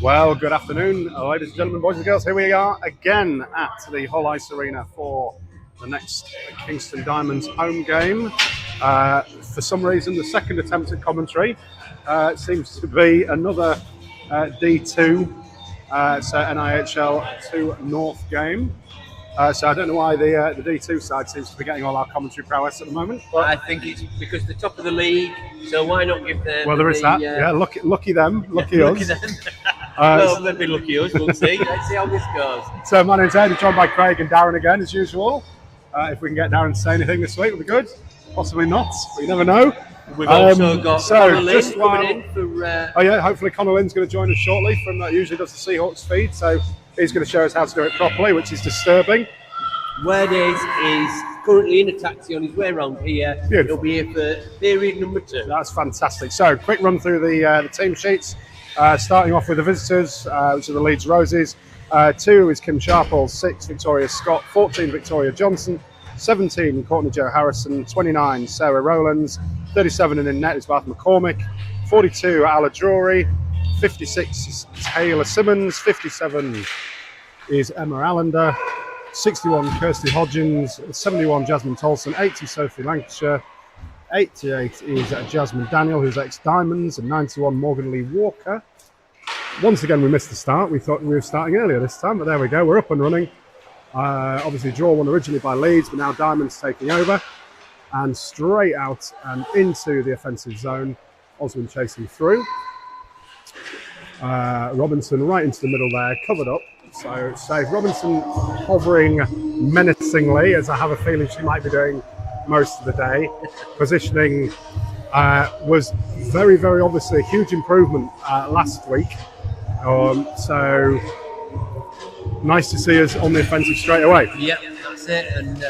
Well, good afternoon, ladies and gentlemen, boys and girls. Here we are again at the Hull Ice Arena for the next Kingston Diamonds home game. For some reason, the second attempt at commentary seems to be another D2, so NIHL 2 North game. So I don't know why the D2 side seems to be getting all our commentary prowess at the moment. But I think it's because they're top of the league, so why not give them? Well, there is that. Yeah, lucky them, lucky us. Them. Well, maybe lucky us. We'll see. Let's see how this goes. So my name's Ed, joined by Craig and Darren again, as usual. If we can get Darren to say anything this week, it'll be good. Possibly not, but you never know. We've also got Connor Lynn coming in for... Oh yeah, hopefully Connor Lynn's going to join us shortly from that. Usually does the Seahawks feed, so he's going to show us how to do it properly, which is disturbing. Werdes is currently in a taxi on his way around here. Beautiful. He'll be here for period number 2. That's fantastic. So, quick run through the team sheets. Starting off with the visitors, which are the Leeds Roses. 2 is Kim Sharple, 6 Victoria Scott, 14 Victoria Johnson, 17 Courtney Jo Harrison, 29 Sarah Rowlands, 37 and in net is Bath McCormick, 42 Ala Drury, 56 is Taylor Simmons, 57 is Emma Allender, 61 Kirsty Hodgins, 71 Jasmine Tolson, 80 Sophie Lancashire, 88 is Jasmine Daniel, who's ex-Diamonds, and 91 Morgan Lee Walker. Once again, we missed the start. We thought we were starting earlier this time, but there we go. We're up and running. Obviously, draw one originally by Leeds, but now Diamonds taking over. And straight out and into the offensive zone. Osman chasing through. Robinson right into the middle there, covered up. So safe. Robinson hovering menacingly, as I have a feeling she might be doing most of the day. Positioning was very, very obviously a huge improvement last week. So nice to see us on the offensive straight away. Yep, that's it. And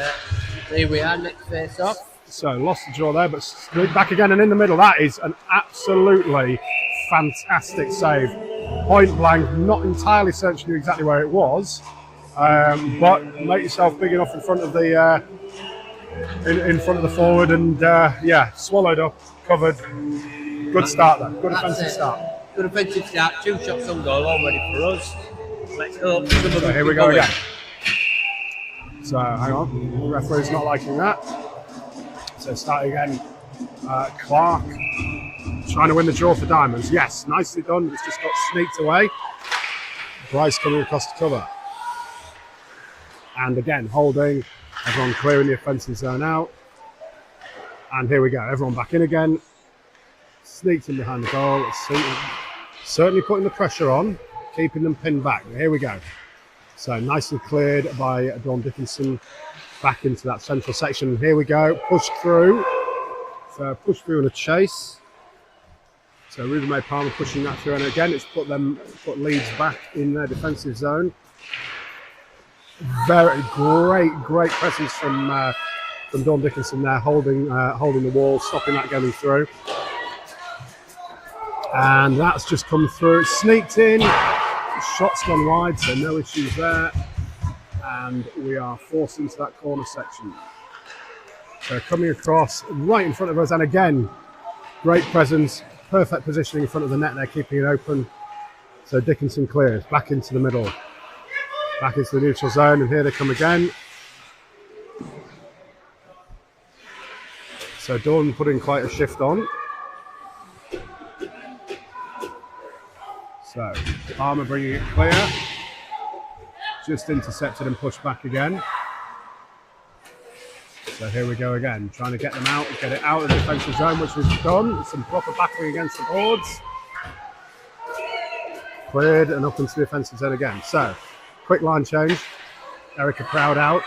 here we are, next face off. So lost the draw there, but back again and in the middle. That is an absolutely fantastic save. Point blank, not entirely certain exactly where it was, but make yourself big enough in front of the in front of the forward, and yeah, swallowed up, covered. Good start there. Good offensive start. Good offensive start. 2 shots on goal already for us. Let's hope. So here we go again. So hang on, the referee's not liking that. So start again. Clark trying to win the draw for Diamonds. Yes, nicely done. It's just got sneaked away. Bryce coming across the cover. And again, holding. Everyone clearing the offensive zone out. And here we go. Everyone back in again. Sneaked in behind the goal. Certainly putting the pressure on, keeping them pinned back. Here we go. So nicely cleared by Dawn Dickinson. Back into that central section. Here we go. Push through. So push through and a chase. So Ruben May Palmer pushing that through, and again it's put Leeds back in their defensive zone. Very great presence from Dawn Dickinson there, holding the wall, stopping that going through. And that's just come through. It's sneaked in. Shot's gone wide, so no issues there. And we are forced into that corner section. So coming across right in front of us, and again, great presence. Perfect positioning in front of the net there, keeping it open. So Dickinson clears back into the middle, back into the neutral zone, and here they come again. So Dawn putting quite a shift on. So Palmer bringing it clear, just intercepted and pushed back again. So here we go again, trying to get them out, get it out of the defensive zone, which we've done. Some proper battling against the boards. Cleared and up into the offensive zone again. So, quick line change. Erica Proud out.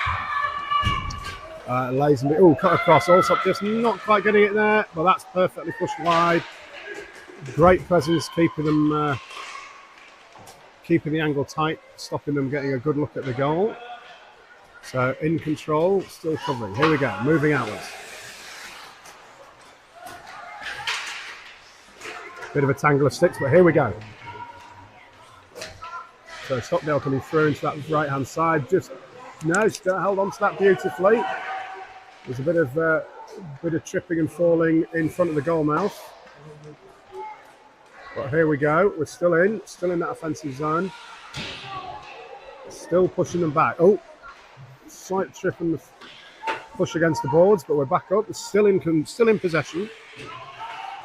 Lazenby, cut across. Allsop just not quite getting it there, but that's perfectly pushed wide. Great presence, keeping them, keeping the angle tight, stopping them getting a good look at the goal. So in control, still covering. Here we go, moving outwards. Bit of a tangle of sticks, but here we go. So Stockdale coming through into that right-hand side. Still held on to that beautifully. There's a bit of tripping and falling in front of the goal mouth. But here we go. We're still in that offensive zone. Still pushing them back. Oh, slight trip and push against the boards, but we're back up. We're still in possession.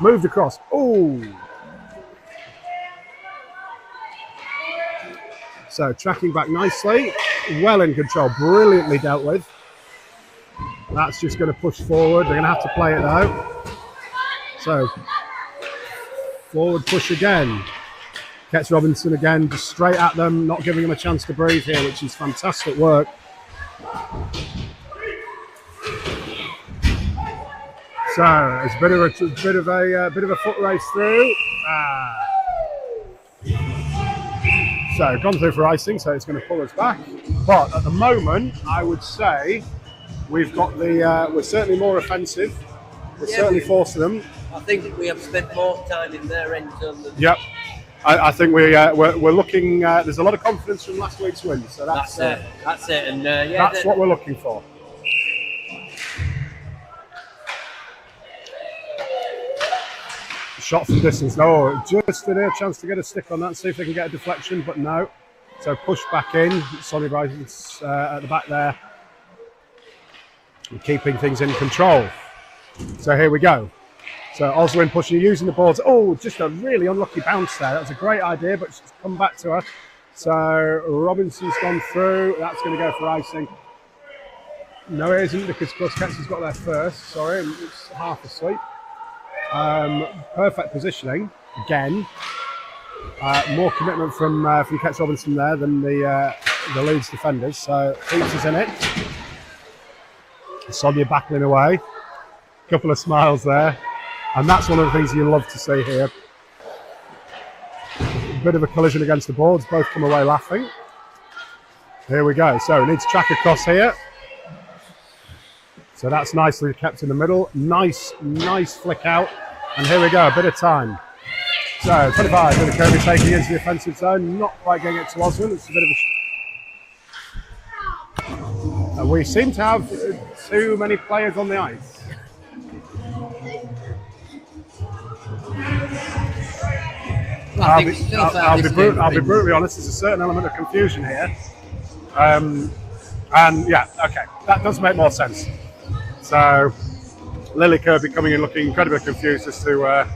Moved across. Oh. So tracking back nicely. Well in control. Brilliantly dealt with. That's just going to push forward. They're going to have to play it though. So forward push again. Gets Robinson again, just straight at them, not giving them a chance to breathe here, which is fantastic work. So it's a bit of a foot race through. So gone through for icing, so it's going to pull us back. But at the moment, I would say we've got we're certainly more offensive. We're certainly forcing them. I think we have spent more time in their end zone than. Yep. I think we're looking. There's a lot of confidence from last week's win, so that's it. That's it, and that's what we're looking for. Shot from distance. No, just a chance to get a stick on that. See if they can get a deflection, but no. So push back in. Sonny Bryson's at the back there, keeping things in control. So here we go. So Oswin pushing, using the boards. Oh, just a really unlucky bounce there. That was a great idea, but she's come back to her. So Robinson's gone through. That's going to go for icing. No, it isn't, because Ketson's got there first. Sorry, it's half asleep. Perfect positioning again. More commitment from Kets Robinson there than the Leeds defenders. So Peeps is in it. Sonia battling away. Couple of smiles there. And that's one of the things you love to see here. A bit of a collision against the boards, both come away laughing. Here we go. So we need to track across here. So that's nicely kept in the middle. Nice flick out. And here we go, a bit of time. So 25, Lily Kirby taking into the offensive zone, not quite getting it to Oswin. It's a bit of a... we seem to have too many players on the ice. I'll be brutally honest, there's a certain element of confusion here. And yeah, okay, that does make more sense. So Lily Kirby coming in looking incredibly confused as to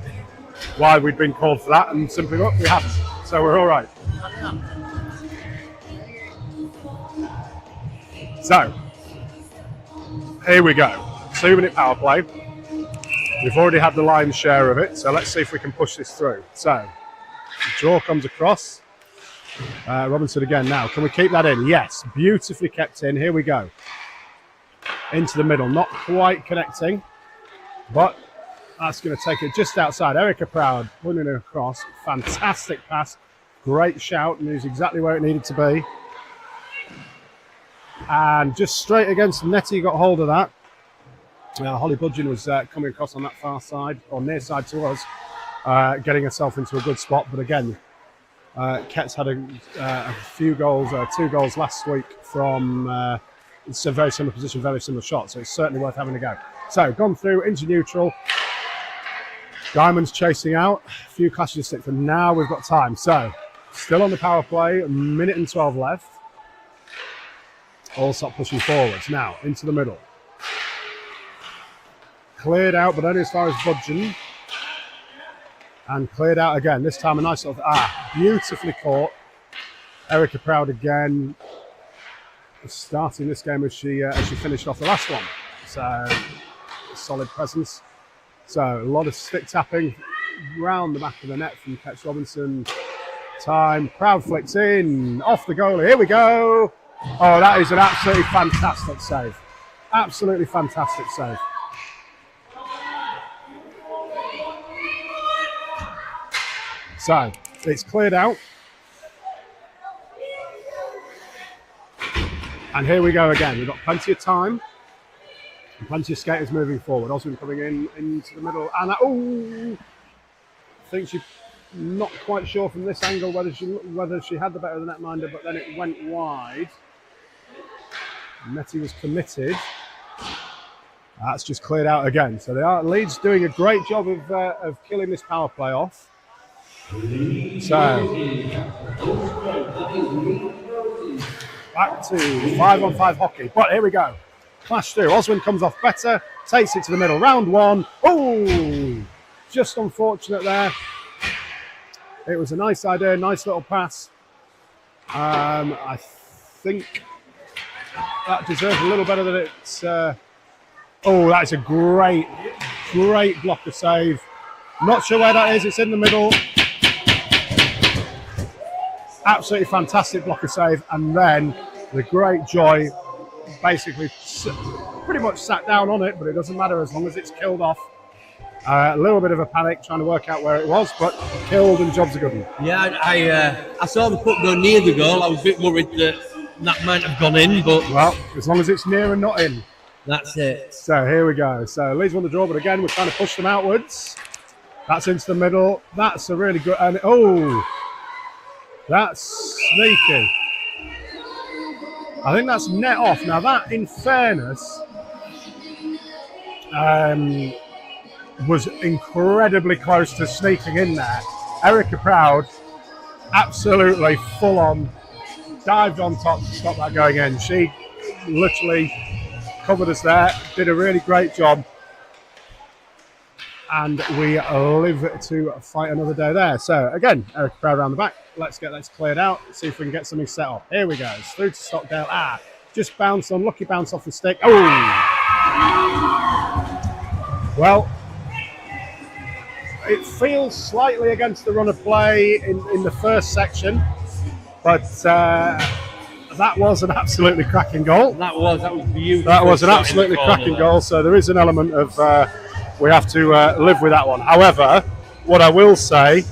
why we'd been called for that, and simply look, we haven't. So we're all right. So here we go. 2-minute power play. We've already had the lion's share of it, so let's see if we can push this through. So draw comes across. Robinson again now. Can we keep that in? Yes, beautifully kept in. Here we go. Into the middle, not quite connecting, but that's going to take it just outside. Erica Proud putting it across. Fantastic pass. Great shout, and is exactly where it needed to be. And just straight against Nettie got hold of that. Holly Budgeon was coming across on that far side, or near side to us, getting herself into a good spot. But again, Kets had a few goals, 2 goals last week from it's a very similar position, very similar shot. So it's certainly worth having a go. So gone through into neutral. Diamond's chasing out. A few clashes of stick, but now we've got time. So still on the power play, 1:12 left. All stop pushing forwards. Now into the middle. Cleared out, but only as far as Budgeon. And cleared out again. This time a nice little, beautifully caught. Erica Proud again, starting this game as she finished off the last one. So solid presence. So a lot of stick tapping round the back of the net from Kets Robinson. Time, Proud flicks in, off the goalie. Here we go. Oh, that is an absolutely fantastic save. Absolutely fantastic save. So it's cleared out. And here we go again. We've got plenty of time and plenty of skaters moving forward. Oswin coming in into the middle. And I think she's not quite sure from this angle whether she had the better of the netminder, but then it went wide. Nettie was committed. That's just cleared out again. So Leeds doing a great job of killing this power play off. So back to 5-on-5 hockey. But here we go. Clash through. Oswin comes off better, takes it to the middle. Round one. Oh, just unfortunate there. It was a nice idea, nice little pass. I think that deserves a little better than it's. Oh, that's a great blocker save. Not sure where that is. It's in the middle. Absolutely fantastic blocker save. And then the great Joy basically pretty much sat down on it, but it doesn't matter as long as it's killed off. A little bit of a panic trying to work out where it was, but killed and job's a good one. Yeah, I saw the puck go near the goal. I was a bit worried that might have gone in, but well, as long as it's near and not in. That's it. So here we go. So Leeds won the draw, but again, we're trying to push them outwards. That's into the middle. That's a really good. And oh, that's sneaky. I think that's net off. Now that, in fairness, was incredibly close to sneaking in there. Erica Proud, absolutely full on, dived on top to stop that going in. She literally covered us there, did a really great job, and we live to fight another day there. So again, Erica Proud around the back. Let's get this cleared out, see if we can get something set up. Here we go, it's through to Stockdale. Just bounced, unlucky bounce off the stick. Oh! Well, it feels slightly against the run of play in the first section, but that was an absolutely cracking goal. That was beautiful. That was an absolutely cracking goal. So there is an element of we have to live with that one. However, what I will say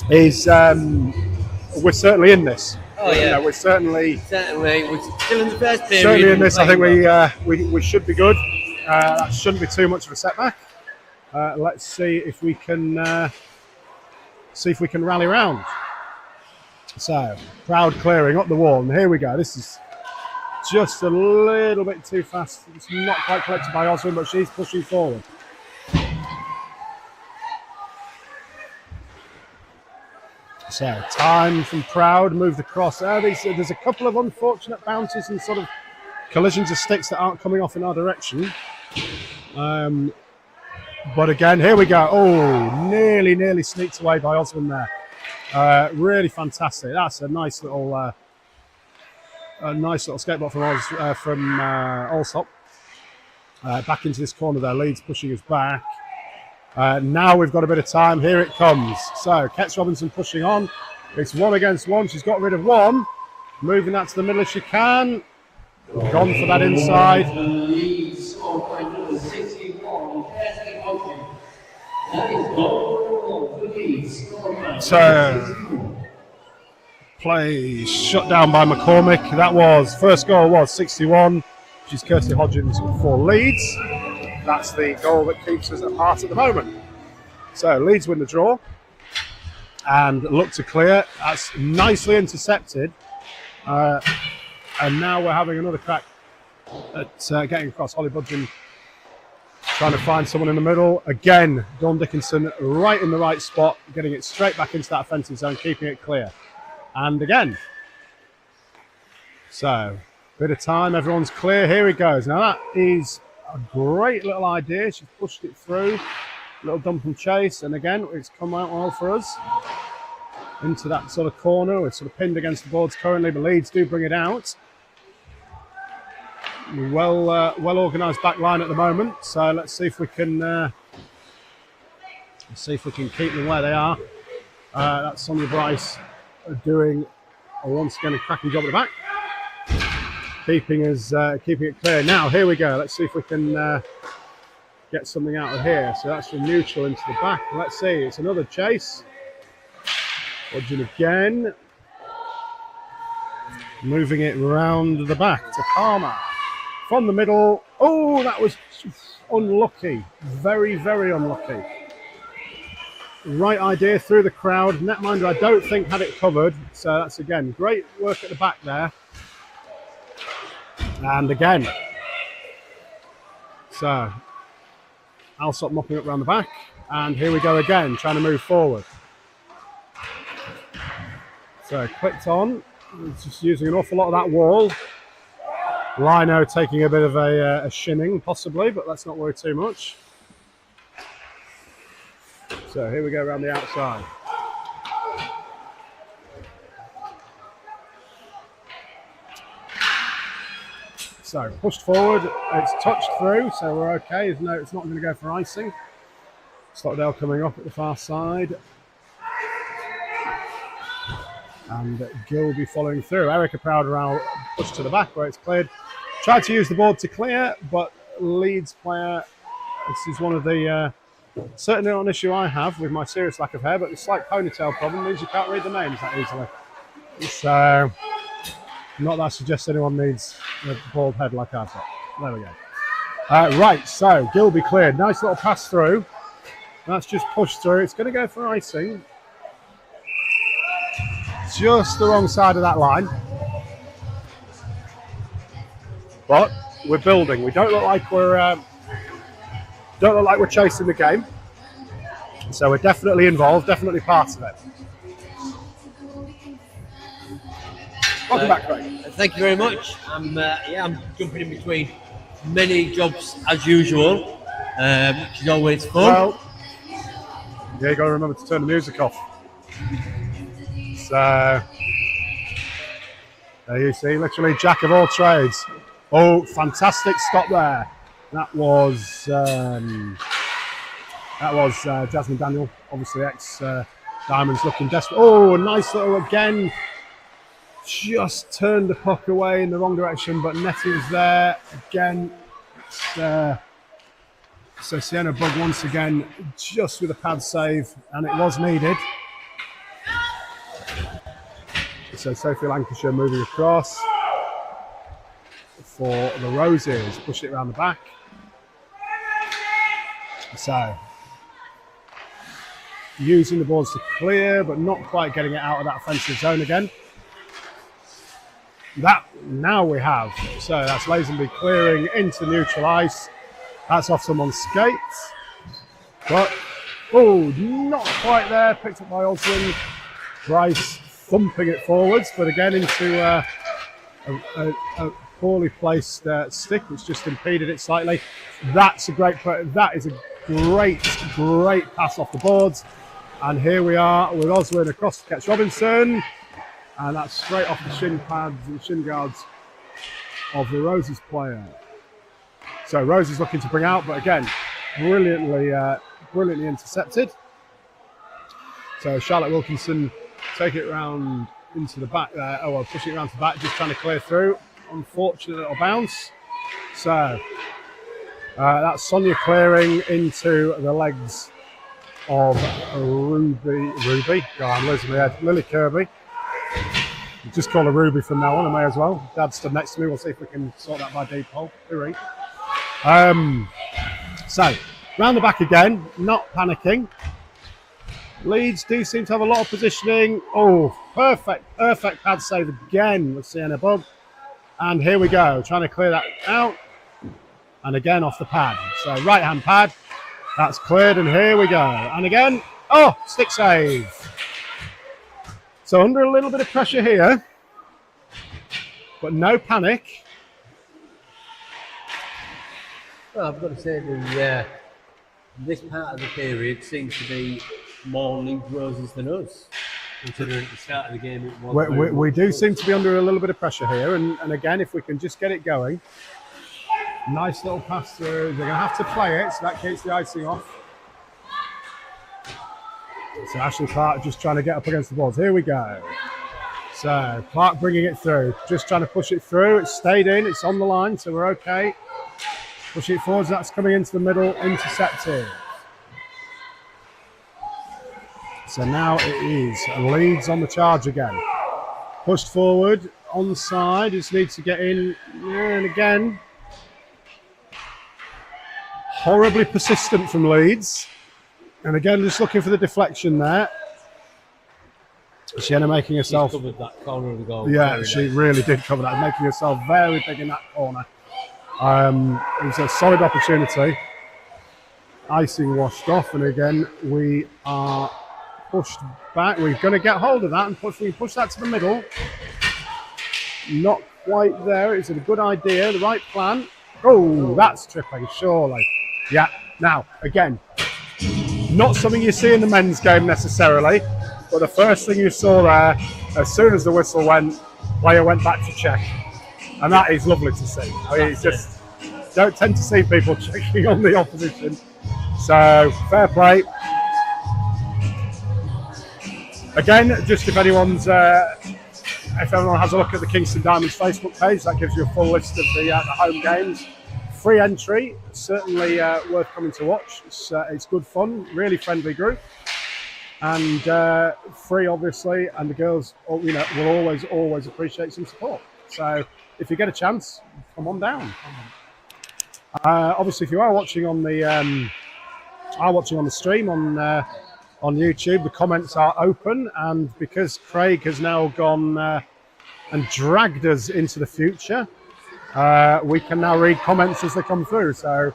is we're certainly in this. Oh yeah, we're certainly we're still in the first period. Certainly in this, I think we should be good. That shouldn't be too much of a setback. Let's see if we can rally round. So, Proud clearing up the wall, and here we go. This is just a little bit too fast. It's not quite collected by Oswin, but she's pushing forward. So, time from Proud, moved across. There's a couple of unfortunate bounces and sort of collisions of sticks that aren't coming off in our direction. But again, here we go. Oh, nearly sneaked away by Oswin there. Really fantastic. That's a nice little skateboard from Allsop. Back into this corner there. Leeds pushing us back. Now we've got a bit of time. Here it comes. So Ketz Robinson pushing on. It's 1 against 1. She's got rid of one. Moving that to the middle if she can. Gone for that inside. So, play shut down by McCormick. That was, first goal was 61, which is Kirsty Hodgins for Leeds. That's the goal that keeps us apart at the moment. So, Leeds win the draw and look to clear. That's nicely intercepted. And now we're having another crack at getting across. Holly Budgeon trying to find someone in the middle. Again, Dawn Dickinson right in the right spot, getting it straight back into that offensive zone, keeping it clear. And again. So, bit of time, everyone's clear. Here he goes. Now that is a great little idea. She's pushed it through. Little dump and chase. And again, it's come out well for us. Into that sort of corner. We're sort of pinned against the boards currently, but Leeds do bring it out. Well organised back line at the moment, so let's see if we can keep them where they are. That's Sonia Bryce doing once again a cracking job at the back, keeping it clear. Now here we go. Let's see if we can get something out of here. So that's from neutral into the back. Let's see. It's another chase. Hodgin again, moving it round the back to Palmer. From the middle, oh, that was unlucky. Very, very unlucky. Right idea through the crowd. Netminder, I don't think, had it covered. So that's, again, great work at the back there. And again. So, Alsop mopping up around the back. And here we go again, trying to move forward. So clicked on. It's just using an awful lot of that wall. Lino taking a bit of a shinning, possibly, but let's not worry too much. So here we go around the outside. So pushed forward, it's touched through, so we're okay. No, it's not going to go for icing. Stockdale coming up at the far side. And Gilby following through. Erica Powder pushed to the back where it's cleared. Tried to use the board to clear, but Leeds player, this is one of the, certainly not an issue I have with my serious lack of hair, but the slight ponytail problem means you can't read the names that easily. So, not that I suggest anyone needs a bald head like I've got. There we go. Right, so Gilby cleared. Nice little pass through. That's just pushed through. It's going to go for icing. Just the wrong side of that line. But we're building. We don't look like we're chasing the game. So we're definitely involved, definitely part of it. Welcome back, Craig. Thank you very much. I'm jumping in between many jobs as usual, which is always fun. Well, yeah, you got to remember to turn the music off. So there you see, literally jack of all trades. Oh, fantastic stop there. That was Jasmine Daniel, obviously ex Diamonds, looking desperate. Oh, nice little again. Just turned the puck away in the wrong direction, but Nettie was there again. So Sienna Bug once again, just with a pad save, and it was needed. So Sophie Lancashire moving across for the Roses, push it around the back. So using the boards to clear, but not quite getting it out of that offensive zone again. That now we have. So that's Lazenby clearing into neutral ice. That's off someone's skates. But, oh, not quite there. Picked up by Oswin. Bryce thumping it forwards, but again into a poorly placed stick, which just impeded it slightly. That is a great pass off the boards. And here we are with Oswin across to catch Robinson. And that's straight off the shin pads and shin guards of the Roses player. So Rose is looking to bring out, but again, brilliantly intercepted. So Charlotte Wilkinson take it round into the back there. Oh, well, pushing it around to the back, just trying to clear through. Unfortunate little bounce. So that's Sonia clearing into the legs of Ruby. God, I'm losing my head. Lily Kirby. Just call her Ruby from now on, I may as well. Dad stood next to me. We'll see if we can sort that by deep hole. Hooray. So, round the back again, not panicking. Leeds do seem to have a lot of positioning. Oh, perfect pad save again with Sienna Bug. And here we go, trying to clear that out. And again off the pad. So right hand pad, that's cleared, and here we go. And again, oh, stick save. So under a little bit of pressure here, but no panic. Well, I've got to say this part of the period seems to be more Leeds Roses than us, considering at the start of the game it was. We do seem to be under a little bit of pressure here, and again, if we can just get it going. Nice little pass through. They're going to have to play it, so that keeps the icing off. So Ashley Clark just trying to get up against the balls. Here we go. So Clark bringing it through, just trying to push it through. It's stayed in, it's on the line, so we're okay. Pushing it forwards, that's coming into the middle, intercepted. So now it is Leeds on the charge again. Pushed forward, onside, just needs to get in, and again. Horribly persistent from Leeds. And again, just looking for the deflection there. Sienna making herself... She covered that corner of the goal. Yeah, she really did cover that, making herself very big in that corner. It was a solid opportunity. Icing washed off, and again, we are pushed back. We're going to get hold of that and push that to the middle. Not quite there. Is it a good idea? The right plan? Oh, that's tripping, surely. Yeah. Now, again, not something you see in the men's game necessarily, but the first thing you saw there, as soon as the whistle went, player went back to check. And that is lovely to see. I mean, it's just, don't tend to see people checking on the opposition. So, fair play. Again, just if anyone has a look at the Kingston Diamonds Facebook page, that gives you a full list of the home games. Free entry, certainly worth coming to watch. It's good fun, really friendly group, and free obviously. And the girls, will always appreciate some support. So if you get a chance, come on down. Obviously, if you are watching on the stream on YouTube, the comments are open, and because Craig has now gone and dragged us into the future, we can now read comments as they come through. So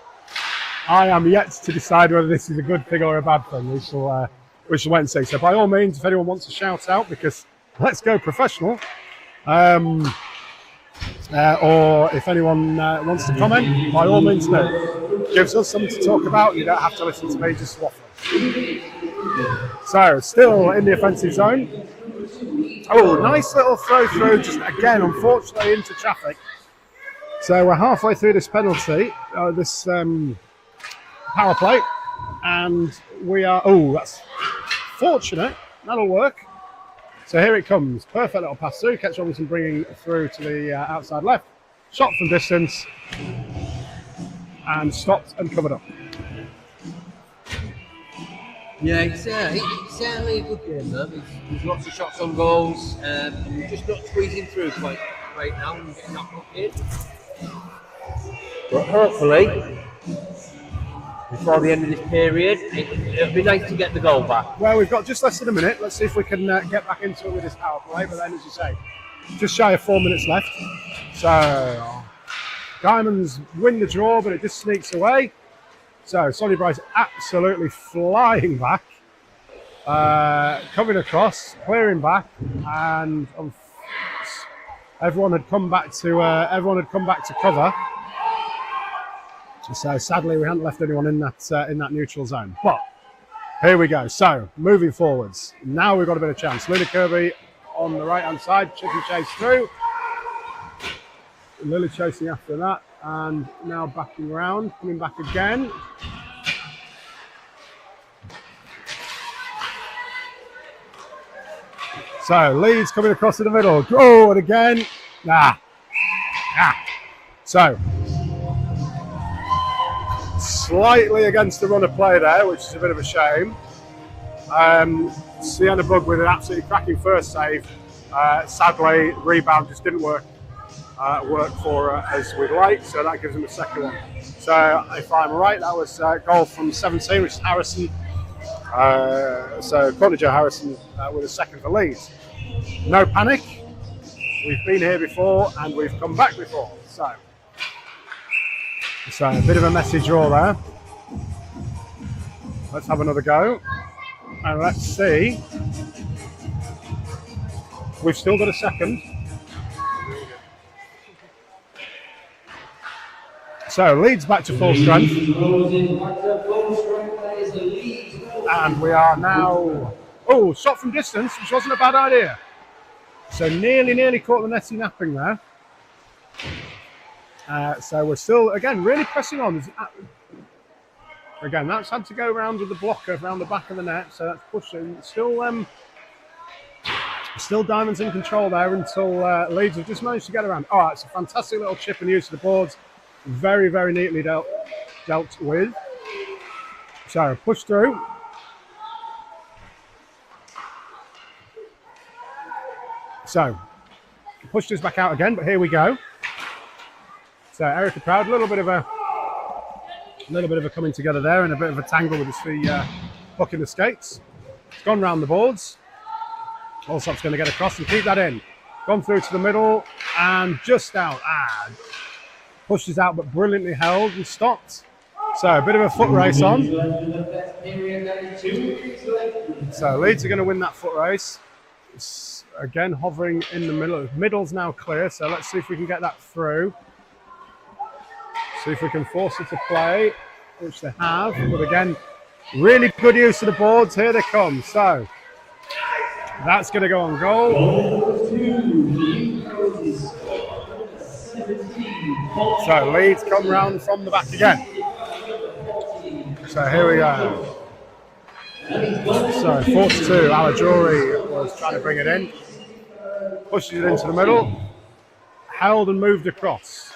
I am yet to decide whether this is a good thing or a bad thing. We shall wait and see. So by all means, if anyone wants to shout out, because let's go professional, or if anyone wants to comment, by all means do. Gives us something to talk about. You don't have to listen to me just waffling. So still in the offensive zone. Oh, nice little throw through, just again, unfortunately, into traffic. So we're halfway through this penalty, this power play, and we are, that's fortunate, that'll work. So here it comes, perfect little pass through, Ketch Robinson bringing through to the outside left, shot from distance, and stopped and covered up. Yeah, it's certainly a good game, though. There's lots of shots on goals, and we're just not squeezing through quite right now and getting that hook in. But hopefully, before the end of this period, it'll be nice to get the goal back. Well, we've got just less than a minute. Let's see if we can get back into it with this power play. But then, as you say, just shy of 4 minutes left. So, Diamonds win the draw, but it just sneaks away. So, Sonny Bryce absolutely flying back, coming across, clearing back, and everyone had come back to cover. So sadly, we hadn't left anyone in that neutral zone. But here we go. So moving forwards, now we've got a bit of chance. Luna Kirby on the right hand side, chip and chase through. Lily chasing after that, and now backing around, coming back again. So Leeds coming across in the middle. Oh, and again. So slightly against the run of play there, which is a bit of a shame. Sienna Bug with an absolutely cracking first save. Sadly, rebound just didn't work for her as we'd like, so that gives him a second one. So if I'm right, that was a goal from 17, which is Harrison. So Courtney Jo Harrison with a second for Leeds. No panic. We've been here before and we've come back before. So a bit of a messy draw there. Let's have another go. And let's see. We've still got a second. So Leeds back to full strength. And we are now, shot from distance, which wasn't a bad idea. So nearly caught the netty napping there. So we're still, again, really pressing on. Again, that's had to go around with the blocker around the back of the net, so that's pushing. Still Diamonds in control there until Leeds have just managed to get around. Oh, it's a fantastic little chip and use of the boards. Very, very neatly dealt with. So push through. So pushed us back out again, but here we go. So Erica Proud, a little bit of a coming together there, and a bit of a tangle with the puck in the skates. It's gone round the boards. Allsop's going to get across and keep that in. Gone through to the middle and just out. Pushed us out, but brilliantly held and stopped. So a bit of a foot race on. So Leeds are going to win that foot race. It's again hovering in the middle. Middle's now clear, so let's see if we can get that through. See if we can force it to play, which they have. But again, really good use of the boards. Here they come. So that's going to go on goal. So Leeds come round from the back again. So here we go. So 4-2, Alajouri was trying to bring it in. Pushes it into the middle. Held and moved across.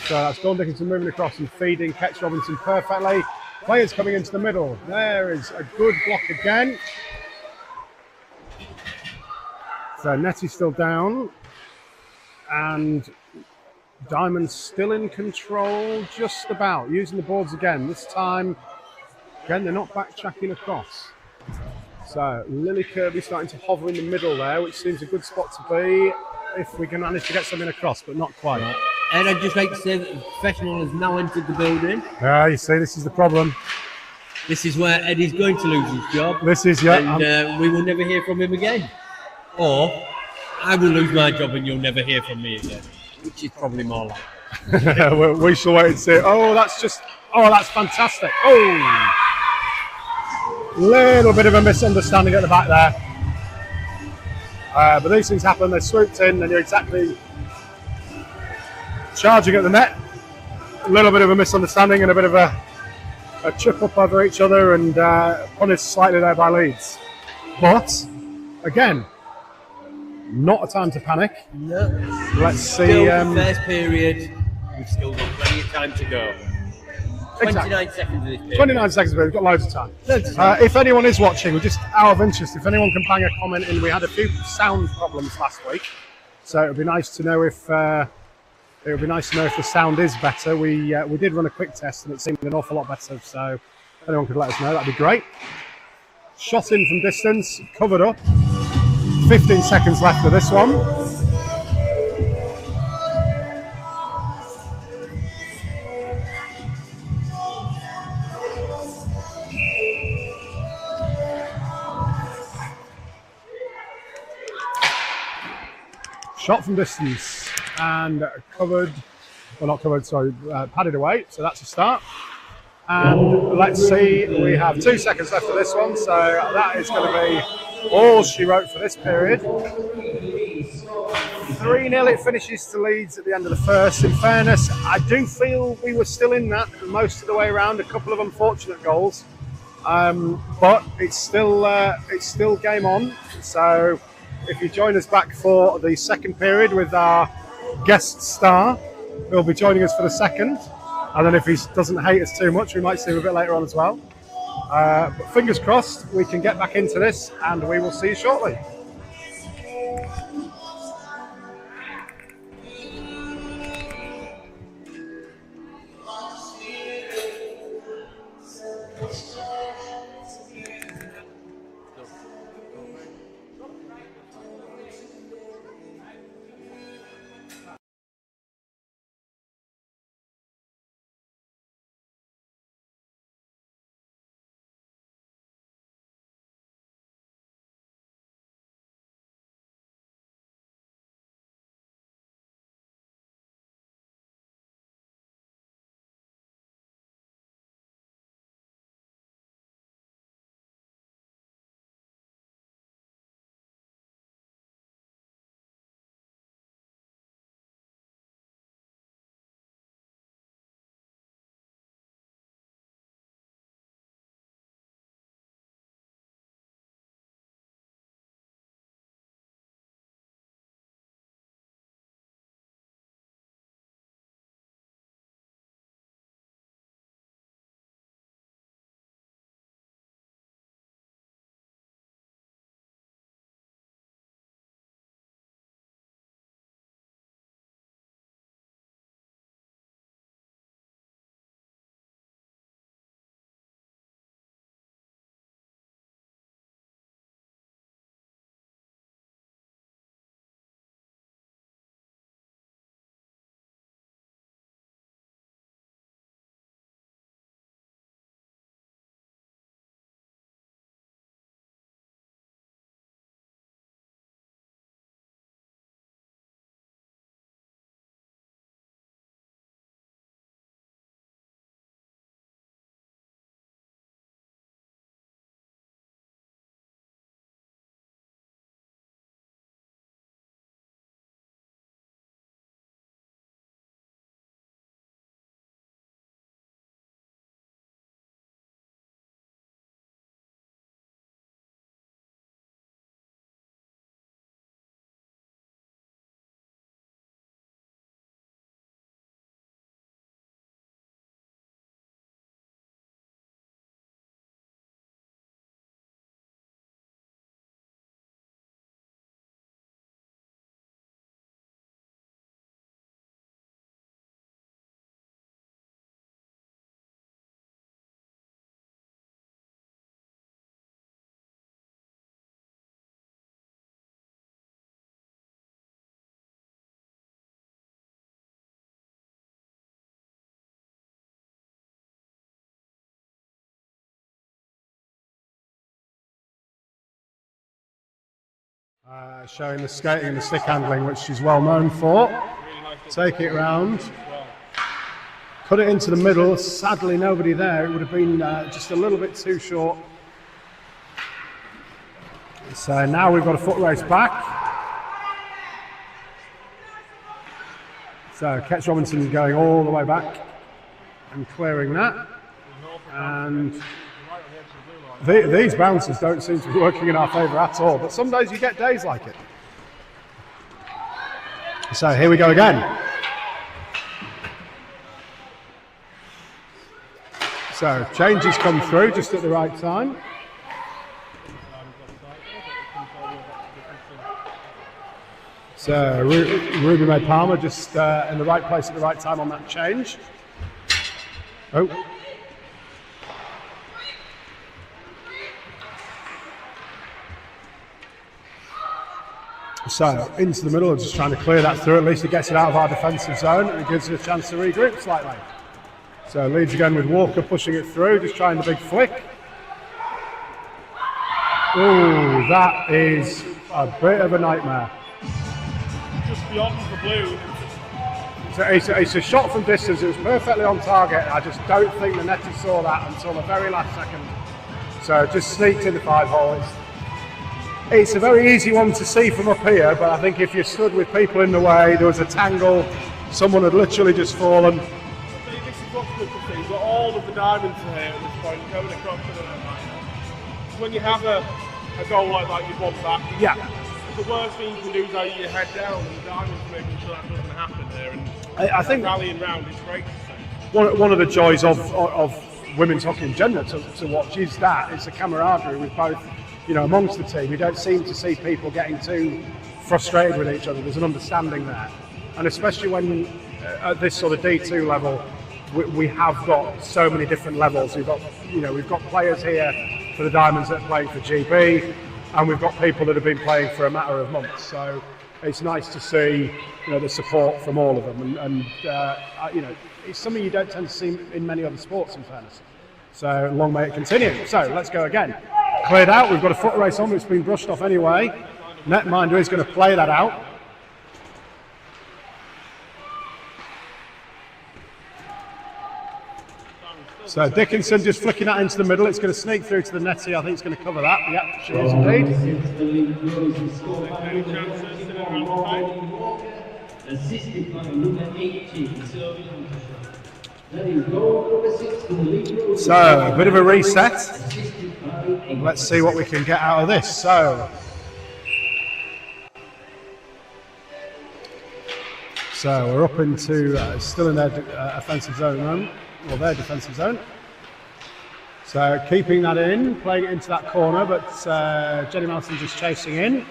So that's Don Dickinson moving across and feeding Ketch Robinson perfectly. Players coming into the middle. There is a good block again. So Nettie's still down. And Diamond's still in control, just about. Using the boards again. This time, again, they're not backtracking across. So Lily Kirby starting to hover in the middle there, which seems a good spot to be if we can manage to get something across, but not quite. And I'd just like to say that the professional has now entered the building. Yeah, you see, this is the problem. This is where Eddie's going to lose his job. This is, yeah. And we will never hear from him again. Or I will lose my job and you'll never hear from me again, which is probably more likely. We shall wait and see. Oh, that's fantastic. Oh! Little bit of a misunderstanding at the back there. But these things happen. They swooped in and you're exactly charging at the net. A little bit of a misunderstanding and a bit of a trip up over each other and punished slightly there by Leeds. But, again, not a time to panic. No. Let's see. Still the first period. We've still got plenty of time to go. 29 seconds of this period. 29 seconds, but we've got loads of time. If anyone is watching, just out of interest, if anyone can bang a comment in, we had a few sound problems last week, so it would be nice to know if the sound is better. We did run a quick test and it seemed an awful lot better, so if anyone could let us know, that'd be great. Shot in from distance, covered up. 15 seconds left of this one. Shot from distance and covered, well not covered, sorry, padded away, so that's a start. And let's see, we have 2 seconds left of this one, so that is going to be all she wrote for this period. 3-0 it finishes to Leeds at the end of the first. In fairness, I do feel we were still in that most of the way around, a couple of unfortunate goals. But it's still game on, so if you join us back for the second period with our guest star, who'll be joining us for the second. And then if he doesn't hate us too much, we might see him a bit later on as well. But fingers crossed, we can get back into this and we will see you shortly. Showing the skating and the stick handling, which she's well known for. Take it round. Cut it into the middle. Sadly, nobody there. It would have been just a little bit too short. So now we've got a foot race back. So Ketch Robinson going all the way back and clearing that. And these bounces don't seem to be working in our favour at all, but some days you get days like it. So here we go again. So changes come through just at the right time. So Ruby May Palmer just in the right place at the right time on that change. Oh. So into the middle, just trying to clear that through. At least it gets it out of our defensive zone and it gives it a chance to regroup slightly. So Leeds again with Walker pushing it through, just trying the big flick. Oh, that is a bit of a nightmare. Just beyond the blue. So it's a shot from distance. It was perfectly on target. I just don't think the netter saw that until the very last second. So it just sneaked in the 5-hole. It's a very easy one to see from up here, but I think if you stood with people in the way, there was a tangle, someone had literally just fallen. I think this is what's good to see. You've got all of the diamonds here at this point going across to the line. When you have a goal like that, you'd want that. Yeah. The worst thing you can do is lay your head down, and the diamonds making sure that doesn't happen there. And I think rallying round is great to see. One of the joys of women's hockey in general to watch is that it's a camaraderie with both, you know, amongst the team. You don't seem to see people getting too frustrated with each other. There's an understanding there, and especially when at this sort of D2 level, we have got so many different levels. We've got players here for the Diamonds that are playing for GB, and we've got people that have been playing for a matter of months. So it's nice to see, you know, the support from all of them, and you know, it's something you don't tend to see in many other sports, in fairness. So long may it continue. So let's go again. Cleared out. We've got a foot race on, but it's been brushed off anyway. Netminder is going to play that out. So Dickinson just flicking that into the middle. It's going to sneak through to the netty. I think it's going to cover that. Yep, she is indeed. Assisted by number 18. So a bit of a reset. Let's see what we can get out of this. So we're up into still in their offensive zone at the moment, or their defensive zone. So keeping that in, playing it into that corner, but Jenny Malson just chasing in.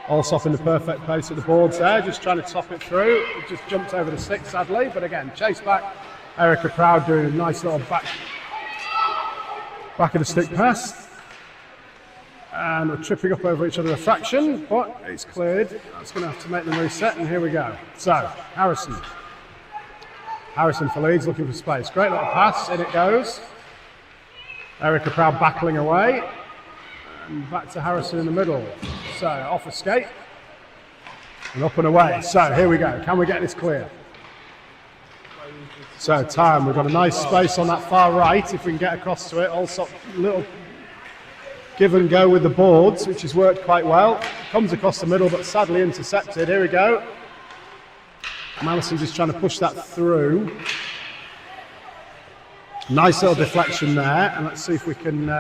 Allsopp in the perfect place at the boards there, just trying to top it through. It just jumped over the stick sadly, but again, chase back. Erica Proud doing a nice little back of the stick pass. And we're tripping up over each other a fraction, but it's cleared. That's going to have to make them reset, and here we go. So, Harrison for Leeds, looking for space. Great little pass, in it goes. Erica Proud battling away. And back to Harrison in the middle. So, off a skate. And up and away. So, here we go. Can we get this clear? So, time. We've got a nice space on that far right, if we can get across to it. Also, little give and go with the boards, which has worked quite well. Comes across the middle, but sadly intercepted. Here we go. Malison just trying to push that through. Nice little deflection there, and let's see if we can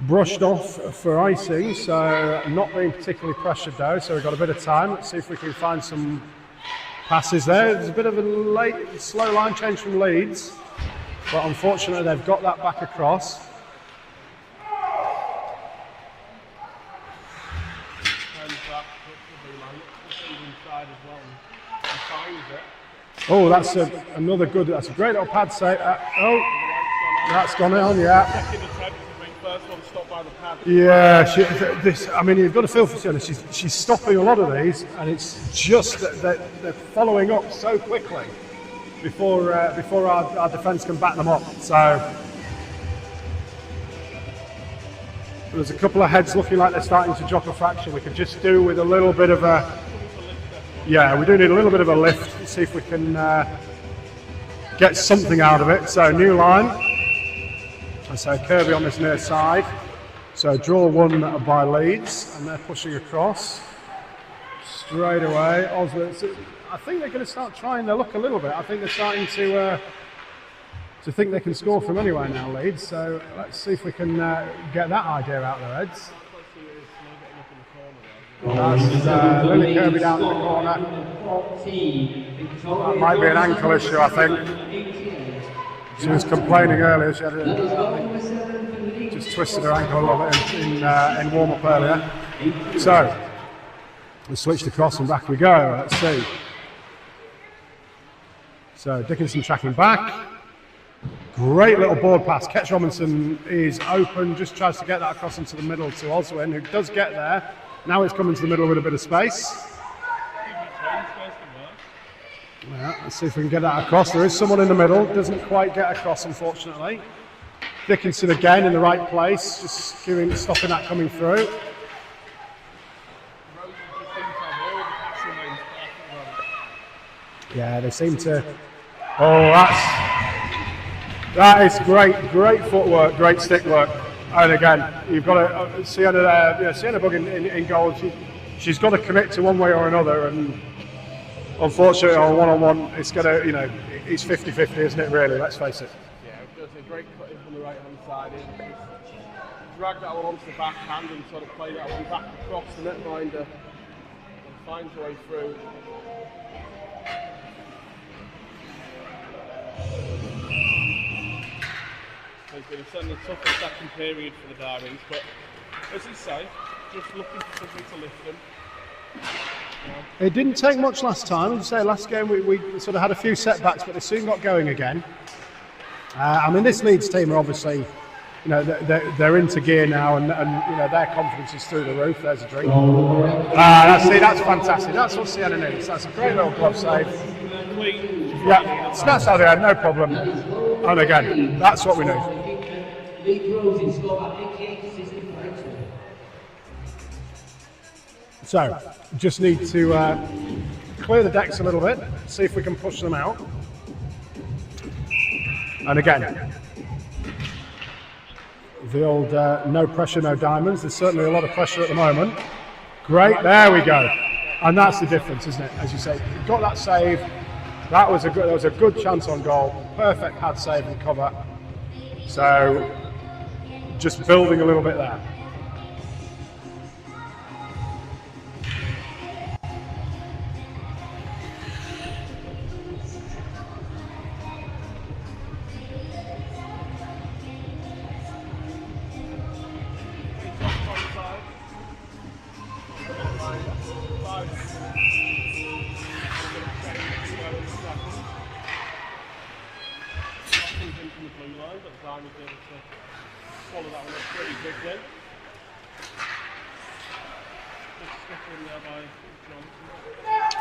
brushed off for icing, so not being particularly pressured though, so we've got a bit of time. Let's see if we can find some passes there. There's a bit of a slow line change from Leeds, but unfortunately they've got that back across. Oh, that's another good, that's a great little pad save. That's gone on, yeah. Yeah, I mean, you've got to feel for her. She's stopping a lot of these, and it's just that they're following up so quickly before our defence can back them up. So There's a couple of heads looking like they're starting to drop a fraction. We could just do with a little bit of a, yeah, we do need a little bit of a lift. Let's see if we can get something out of it. So new line. And so Kirby on this near side. So draw one by Leeds, and they're pushing across straight away. Osler, I think they're going to start trying their luck a little bit. I think they're starting to think they can score from anywhere now, Leeds. So let's see if we can get that idea out of their heads. That's Lily Kirby down in the corner. That might be an ankle issue, I think. She was complaining earlier. She had just twisted her ankle a little bit in warm-up earlier. So we switched across and back we go. Let's see. So Dickinson tracking back. Great little board pass. Ketch Robinson is open, just tries to get that across into the middle to Oswin, who does get there. Now it's coming to the middle with a bit of space. Yeah, let's see if we can get that across. There is someone in the middle, doesn't quite get across, unfortunately. Dickinson again in the right place, just stopping that coming through. Yeah, they seem to. Oh, that is great footwork, great stick work. And again, you've got Sienna there, Sienna Bug in goal. She's got to commit to one way or another, and unfortunately on one-on-one, it's got to, it's 50-50, isn't it? Really, let's face it. Yeah, it's a great cut in from the right-hand side. Drag that one onto the backhand and sort of play that one back across the netminder and finds her way through. It's been certainly a tougher second period for the Diamonds, but as you say, just looking for something to lift them. It didn't take much last time. As you say, last game we sort of had a few setbacks, but they soon got going again. I mean, this Leeds team are obviously, they're into gear now, and their confidence is through the roof. There's a drink. That's fantastic. That's what Sienna needs. That's a great little glove save. Yeah, snaps out of there, no problem. And again, that's what we need. So, just need to clear the decks a little bit, see if we can push them out. And again, the old no pressure, no diamonds. There's certainly a lot of pressure at the moment. Great, there we go. And that's the difference, isn't it? As you say, got that save. That was a good chance on goal. Perfect pad save and cover. So, just building a little bit there.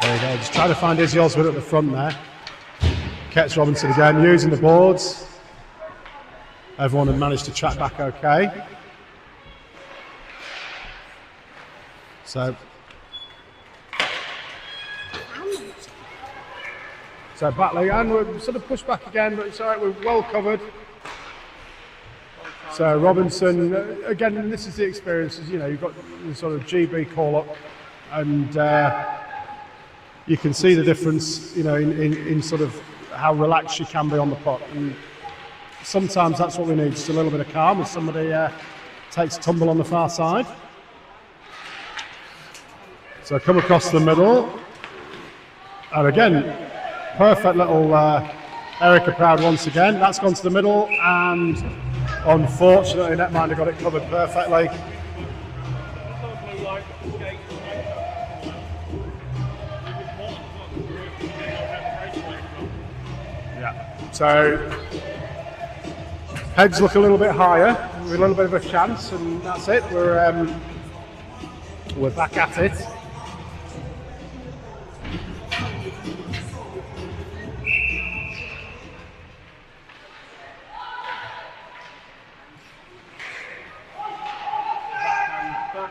There we go, just trying to find Izzy Oswald at the front there. Ketch Robinson again, using the boards. Everyone had managed to track back okay. So battling, and we're sort of pushed back again, but it's all right, we're well covered. So Robinson, again, this is the experience, you've got the sort of GB call up, and you can see the difference, in sort of how relaxed she can be on the puck. And sometimes that's what we need, just a little bit of calm as somebody takes a tumble on the far side. So come across the middle, and again, perfect little Erica Proud once again. That's gone to the middle, and unfortunately netminder got it covered perfectly. Yeah. So heads look a little bit higher, with a little bit of a chance, and that's it. We're back at it.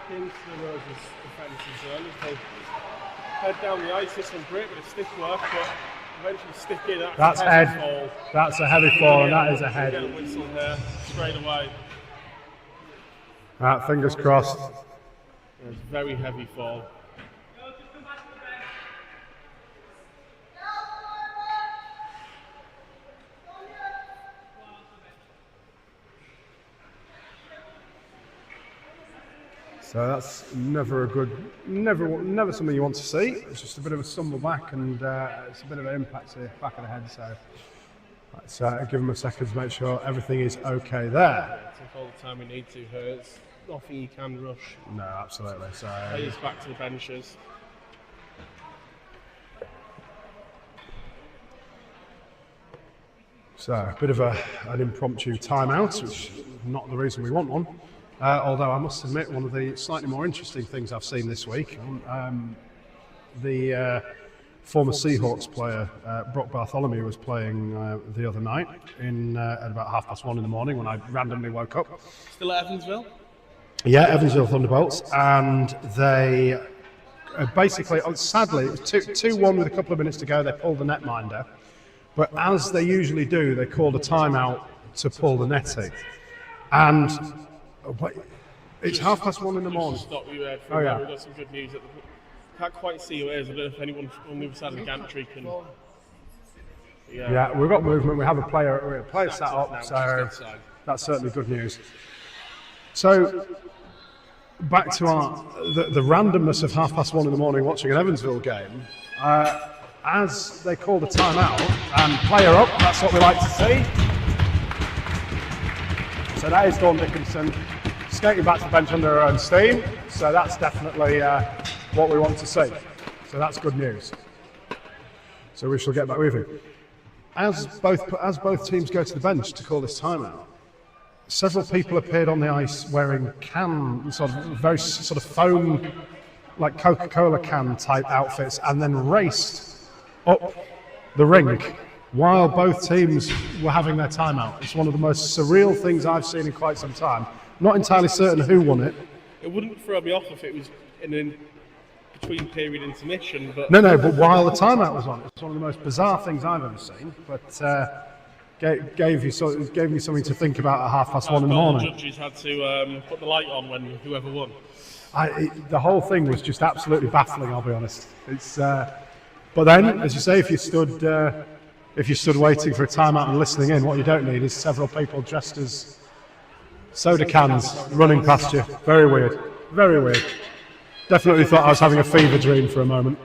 Kingston Rose's defence as well. If they head down the ice, this one's great with a stick work, but eventually stick in. That's a head. heavy fall. That's a heavy fall, and that is a Get a head. whistle here straight away. Fingers crossed. It's a very heavy fall. So that's never something you want to see. It's just a bit of a stumble back, and it's a bit of an impact to the back of the head. So let's give him a second to make sure everything is okay there. Take all the time we need to here. It's nothing you can rush. No, absolutely. So Plays back to the benches. a bit of an impromptu timeout, which is not the reason we want one. Although I must admit, one of the slightly more interesting things I've seen this week, the former Seahawks player Brock Bartholomew was playing the other night at about 1:30 in the morning when I randomly woke up. Still at Evansville? Yeah, Evansville Thunderbolts, and they basically, sadly, it was 2-1 with a couple of minutes to go. They pulled the netminder, but as they usually do, they called a timeout to pull the netting, and it's 1:30 in the morning. Stop you there. Oh, yeah. We've got some good news. Can't quite see who it is. I don't know if anyone on the other side of the gantry can. Yeah, we've got movement. We have a player sat up, so that's certainly good news. So back to the randomness of 1:30 in the morning watching an Evansville game. As they called a timeout and player up, that's what we like to see. So that is Dawn Dickinson skating back to the bench under her own steam. So that's definitely what we want to see. So that's good news. So we shall get back moving. As both teams go to the bench to call this timeout, several people appeared on the ice wearing very foam, like Coca-Cola can type outfits, and then raced up the rink while both teams were having their timeout. It's one of the most surreal things I've seen in quite some time. Not entirely certain who won it. It wouldn't throw me off if it was in a between period intermission, but but while the timeout was on, it's one of the most bizarre things I've ever seen. But gave me something to think about at 1:30 in the morning. The judges had to put the light on when whoever won. The whole thing was just absolutely baffling. I'll be honest. It's but then, as you say, if you stood waiting for a timeout and listening in, what you don't need is several people dressed as soda cans running past you. Very weird. Very weird. Definitely thought I was having a fever dream for a moment.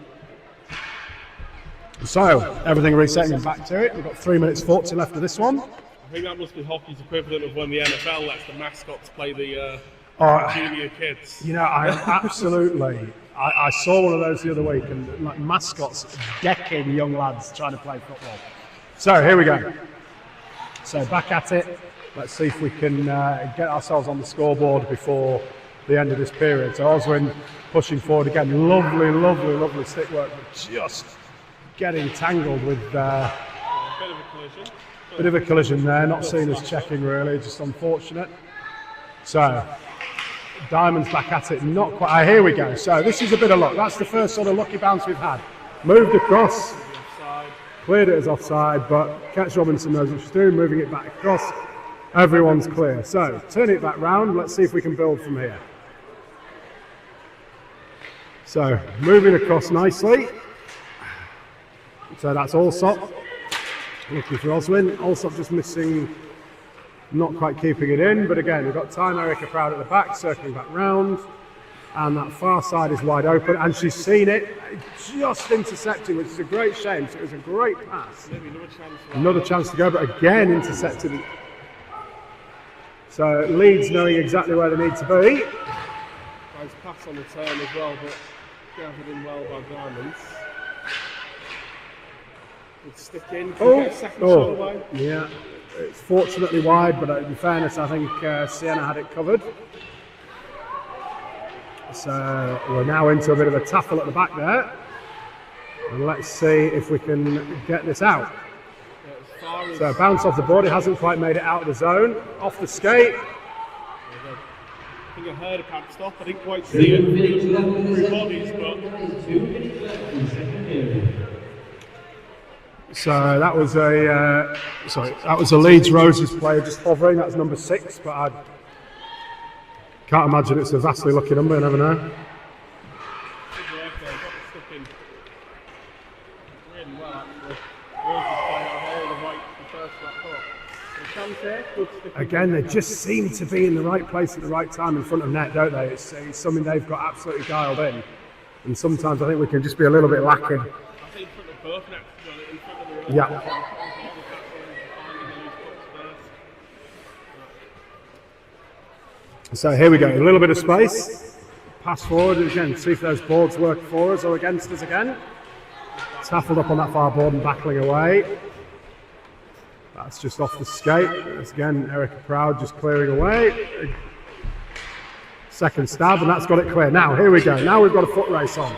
So, everything resetting and back to it. We've got 3 minutes 40 left of this one. I think that must be hockey's equivalent of when the NFL lets the mascots play the junior kids. You know, I saw one of those the other week, and like mascots decking young lads trying to play football. So, here we go. So, back at it. Let's see if we can get ourselves on the scoreboard before the end of this period. So Oswin pushing forward again. Lovely stick work, but just getting tangled with Bit of a collision there. Not seen as checking really, just unfortunate. So Diamond's back at it. Not quite. Here we go. So this is a bit of luck. That's the first sort of lucky bounce we've had. Moved across, cleared it as offside, but Catch Robinson knows what she's doing. Moving it back across. Everyone's clear. So turn it back round. Let's see if we can build from here. So moving across nicely. So that's Allsop. Looking for Oswin. Allsop just missing, not quite keeping it in. But again, we've got Time Erica Proud at the back, circling back round. And that far side is wide open. And she's seen it, just intercepting, which is a great shame. So it was a great pass. Maybe another chance to go, but again intercepted. So Leeds knowing exactly where they need to be. Nice pass on the turn as well, but gathered in well by Diamonds. Good stick in. Can get a second shot away? Yeah, it's fortunately wide, but in fairness, I think Sienna had it covered. So we're now into a bit of a tackle at the back there. And let's see if we can get this out. So bounce off the board, it hasn't quite made it out of the zone. Off the skate. think I heard a pad stop. I didn't quite see it. Through bodies, but 2 minutes left in the second period. So that was a Leeds Roses player just hovering. That's number 6, but I can't imagine it's a vastly lucky number. You never know. good work there. Got it stuck in really well, actually. Roses playing a hole the right the first flat hook. The chance there, good stick in. Again, they just seem to be in the right place at the right time in front of net, don't they? It's something they've got absolutely dialed in. And sometimes I think we can just be a little bit lacking. I think in front of both nets, in front of the Roses. Yeah. So here we go, a little bit of space. Pass forward again, see if those boards work for us or against us again. Taffled up on that far board and battling away. That's just off the skate. That's again, Erica Proud just clearing away. Second stab, and that's got it clear. Now, here we go. Now we've got a foot race on.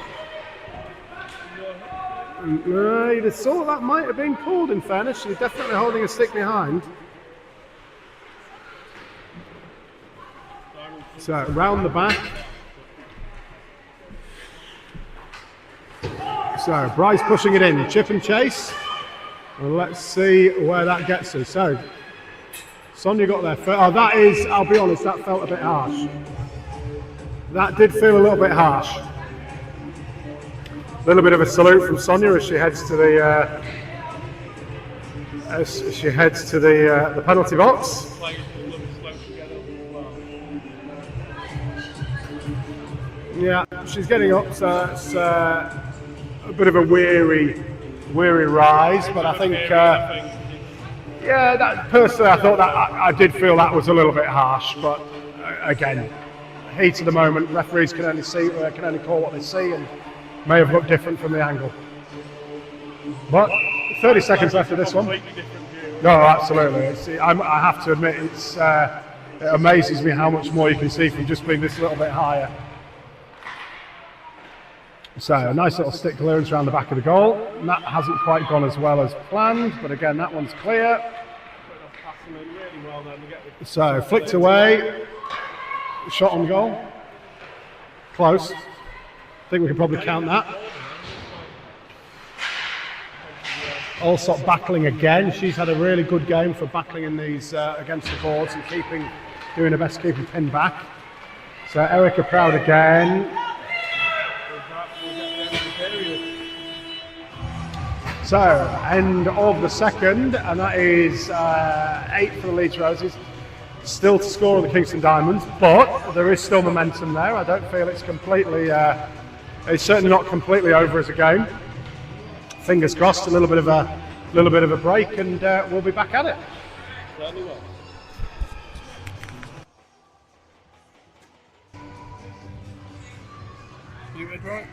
You'd have thought that might have been called, in fairness. She's definitely holding a stick behind. So, round the back. So, Bryce pushing it in. Chip and chase. And let's see where that gets us. So, Sonia got there first. Oh, that is, I'll be honest, that felt a bit harsh. That did feel a little bit harsh. A little bit of a salute from Sonia as she heads to the the penalty box. Yeah, she's getting up, so it's a bit of a weary rise, but I think, yeah, that, personally, I thought that I did feel that was a little bit harsh, but again, heat of the moment, referees can only call what they see, and may have looked different from the angle. But 30 seconds left of this one. No, absolutely. I have to admit, it amazes me how much more you can see from just being this little bit higher. So a nice little stick clearance around the back of the goal. And that hasn't quite gone as well as planned, but again, that one's clear. So flicked away, shot on goal. Close. I think we can probably count that. Allsop battling again. She's had a really good game for battling in these against the boards and doing her best keeping pin back. So Erica Proud again. So, end of the second, and that is 8 for the Leeds Roses. Still to score on the Kingston Diamonds, but there is still momentum there. I don't feel it's completely, it's certainly not completely over as a game. Fingers crossed, a little bit of a break, and we'll be back at it. Certainly will. You good, right?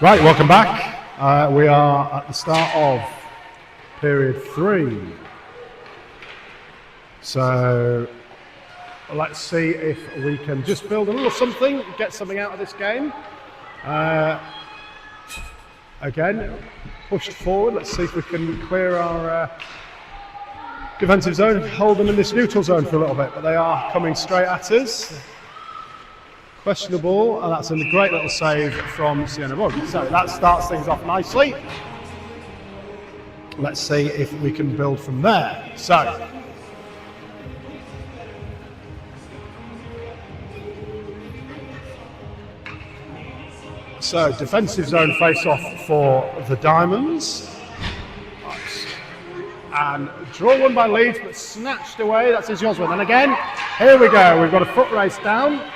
Right, welcome back. We are at the start of period 3. So let's see if we can just build a little something, get something out of this game. Again, pushed forward. Let's see if we can clear our defensive zone, hold them in this neutral zone for a little bit, but they are coming straight at us. Questionable, and that's a great little save from Sienna Bug. So that starts things off nicely. Let's see if we can build from there. So defensive zone face-off for the Diamonds. And draw one by Leeds, but snatched away. That's his Oswin. And again, here we go. We've got a foot race down.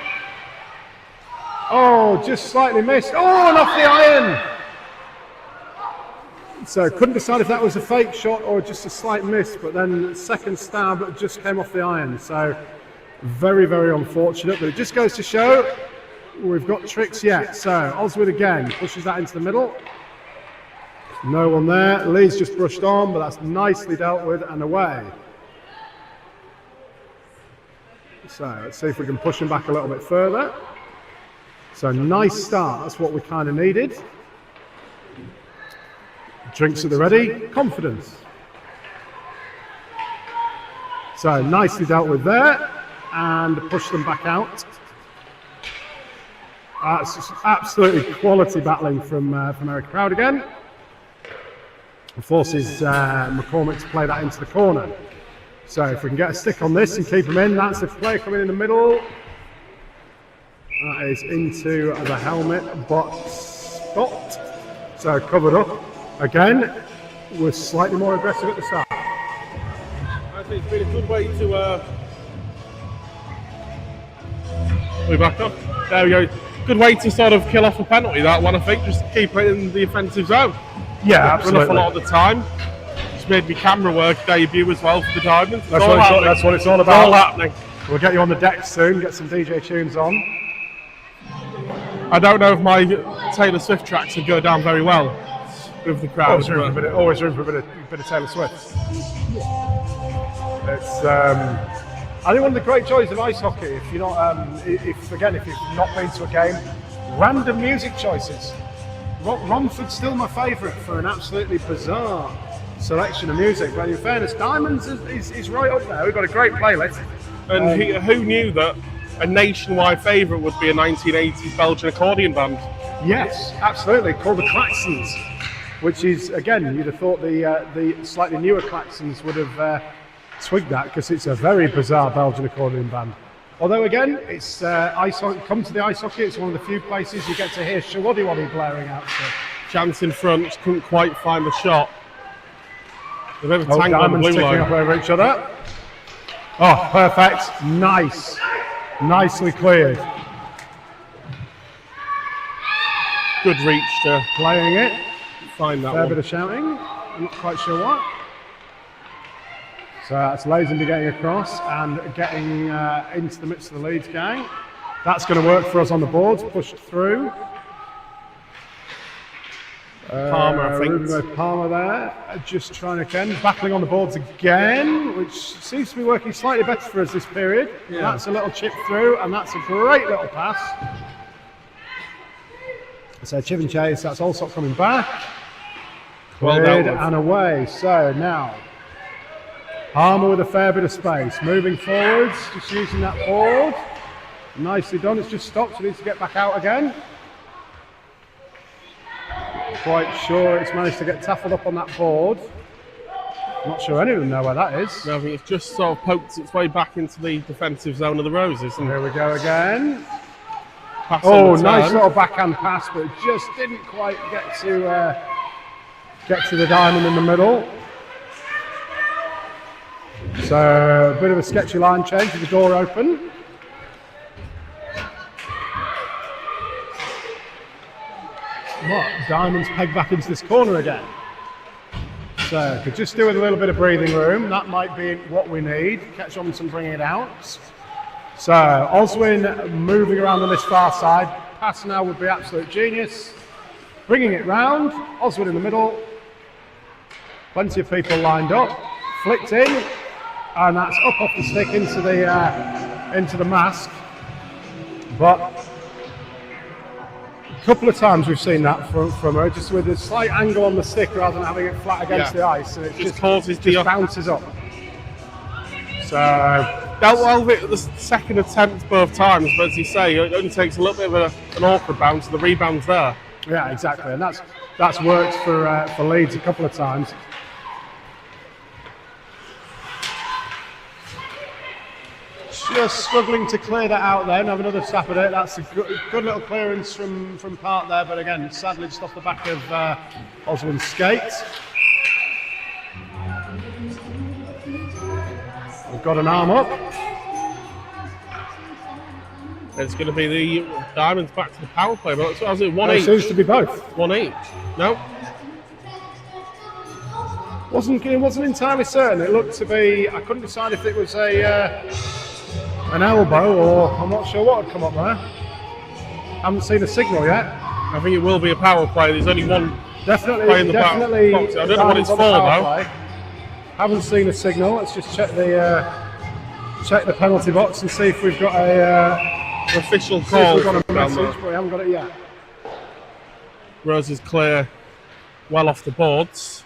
Oh, just slightly missed. Oh, and off the iron. So couldn't decide if that was a fake shot or just a slight miss, but then second stab just came off the iron. So very, very unfortunate, but it just goes to show we've got tricks yet. So Oswin again pushes that into the middle. No one there. Lee's just brushed on, but that's nicely dealt with and away. So let's see if we can push him back a little bit further. So nice start, that's what we kind of needed. Drinks at the ready, confidence. So nicely dealt with there, and push them back out. That's just absolutely quality battling from Eric Proud again. And forces McCormick to play that into the corner. So if we can get a stick on this and keep him in, that's the player coming in the middle. That is into the helmet box spot. So covered up. Again, we're slightly more aggressive at the start. I think it's been a good way to... We're back up. There we go. Good way to sort of kill off a penalty, that one, I think, just to keep it in the offensive zone. Yeah, absolutely. Run off a lot of the time. Just made me camera work debut as well for the Diamonds. That's what it's all about. It's all happening. We'll get you on the deck soon, get some DJ tunes on. I don't know if my Taylor Swift tracks would go down very well with the crowd. Always room for a bit of Taylor Swift. It's I think one of the great joys of ice hockey, if you're not, if you've not been to a game, random music choices. Romford's still my favourite for an absolutely bizarre selection of music. But in fairness, Diamonds is right up there. We've got a great playlist. And who knew that a nationwide favourite would be a 1980s Belgian accordion band? Yes, absolutely, called the Claxons, which is, again, you'd have thought the slightly newer Claxons would have twigged that, because it's a very bizarre Belgian accordion band. Although again, it's ice hockey. Come to the ice hockey, it's one of the few places you get to hear Shawaddy Waddy blaring out. So. Chance in front, couldn't quite find the shot. A bit of a tangle on the blue ticking line. up over each other. Oh, perfect. Nice. Nicely cleared. Good reach to Playing it. find that Fair one. bit of shouting. I'm not quite sure what. So that's Lazenby getting across and getting into the midst of the Leeds gang. That's going to work for us on the boards. Pushed through. Palmer, I think. Ruben Palmer there, just trying again, battling on the boards again, which seems to be working slightly better for us this period. Yeah. That's a little chip through, and that's a great little pass. So chip and chase, that's also coming back. Well Cleared dealt with. and away. So now, Palmer with a fair bit of space, moving forwards, just using that board. Nicely done, it's just stopped, so it needs to get back out again. Quite sure it's managed to get taffled up on that board. Not sure any of them know where that is. No, I think it's just sort of poked its way back into the defensive zone of the Roses. And Here we go again. pass Oh, on the nice turn. little backhand pass, but it just didn't quite get to the diamond in the middle. So a bit of a sketchy line change with the door open. What? Diamonds pegged back into this corner again. So could just do with a little bit of breathing room. That might be what we need. Catch Robinson bringing it out. So Oswin moving around on this far side. Pass now would be absolute genius. bringing it round. Oswald in the middle. Plenty of people lined up. Flicked in, and that's up off the stick into the mask. But a couple of times we've seen that from her, just with a slight angle on the stick rather than having it flat against the ice, and it just bounces up. So dealt well with it the second attempt both times, but as you say, it only takes a little bit of an awkward bounce, and the rebound's there. Yeah, exactly, and that's worked for Leeds a couple of times. Just struggling to clear that out there and have another tap at it. That's a good little clearance from Park there, but again, sadly just off the back of Oswald's skate. We've got an arm up. It's going to be the Diamonds back to the power play, but I was it 1 It each? seems to be both. 1 each. No? Wasn't entirely certain. It looked to be, I couldn't decide if it was an elbow or I'm not sure what had come up there. Haven't seen a signal yet. I think it will be a power play. There's only one Definitely, play in the definitely. box. I don't know what it's for though. Play. Haven't seen a signal. Let's just check the penalty box and see if we've got An official call. we've got a from message, down but we haven't got it yet. there. Rose is clear, well off the boards.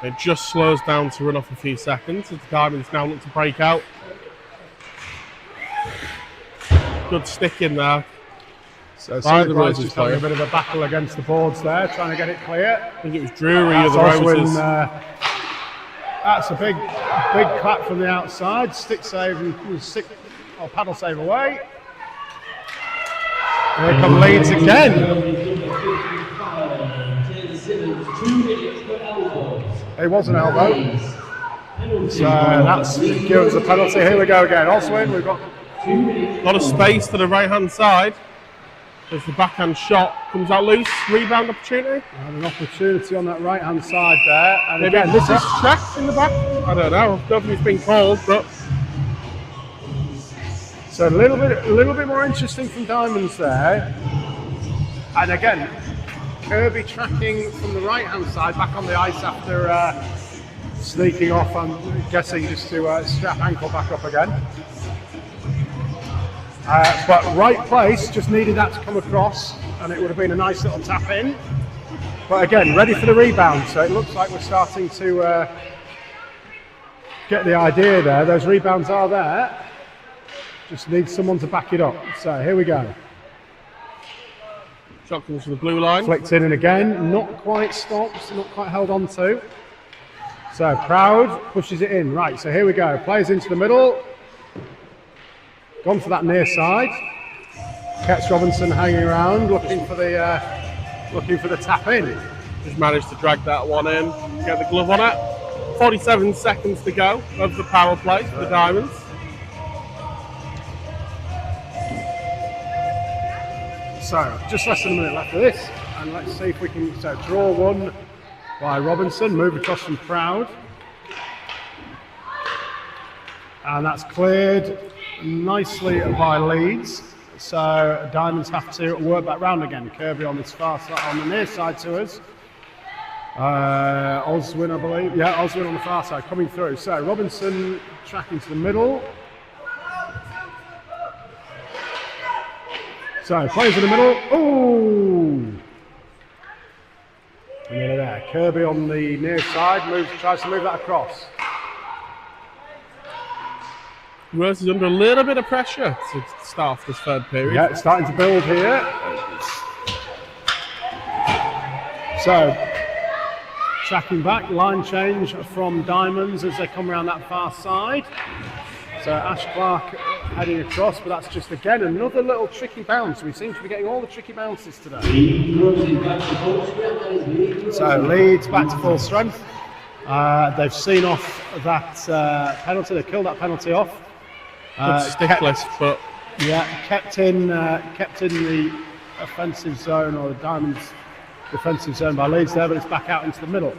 It just slows down to run off a few seconds as the Diamonds now look to break out. Good stick in there. So By the Rose Roses just having a player. bit of a battle against the boards there, trying to get it clear. I think it was Drury of That's the Oswin, Roses. that's a big clap from the outside. Stick save and paddle save away. Here come Leeds again. It was an elbow. So that's gives us a penalty. Here we go again. Oswin, we've got A lot of space to the right hand side. As the backhand shot comes out loose. Rebound opportunity. an opportunity on that right hand side there. And Maybe again, this this is is checked in the back. I don't know. Don't think it's been called, but so a little bit more interesting from Diamonds there. And again, Kirby tracking from the right hand side back on the ice after sneaking off, I'm guessing just to strap ankle back up again. But right place, just needed that to come across and it would have been a nice little tap in. But again, ready for the rebound, so it looks like we're starting to get the idea there. Those rebounds are there, just need someone to back it up. So here we go. shot comes from the blue line. Flicked in and again, not quite stopped, not quite held on to. So Proud pushes it in. Right, so here we go. Players into the middle. Gone for that near side. Ketz Robinson hanging around, looking for the tap in. Just managed to drag that one in, get the glove on it. 47 seconds to go of the power play for the Diamonds. So just less than a minute left of this, and let's see if we can draw one by Robinson, move across from Proud. And that's cleared nicely by Leeds. So Diamonds have to work back round again. Kirby on this far side, on the near side to us. Oswin, I believe. Yeah, Oswin on the far side coming through. So Robinson tracking to the middle. So players in the middle. Ooh! And there. Kirby on the near side tries to move that across. Rose is under a little bit of pressure to start off this third period. Yeah, it's starting to build here. So, tracking back, line change from Diamonds as they come around that far side. So Ash Clark heading across, but that's just again another little tricky bounce. We seem to be getting all the tricky bounces today. So Leeds back to full strength. They've seen off that penalty. They killed that penalty off. Stickless, but yeah, kept in the offensive zone, or the Diamonds defensive zone by Leeds there, but it's back out into the middle.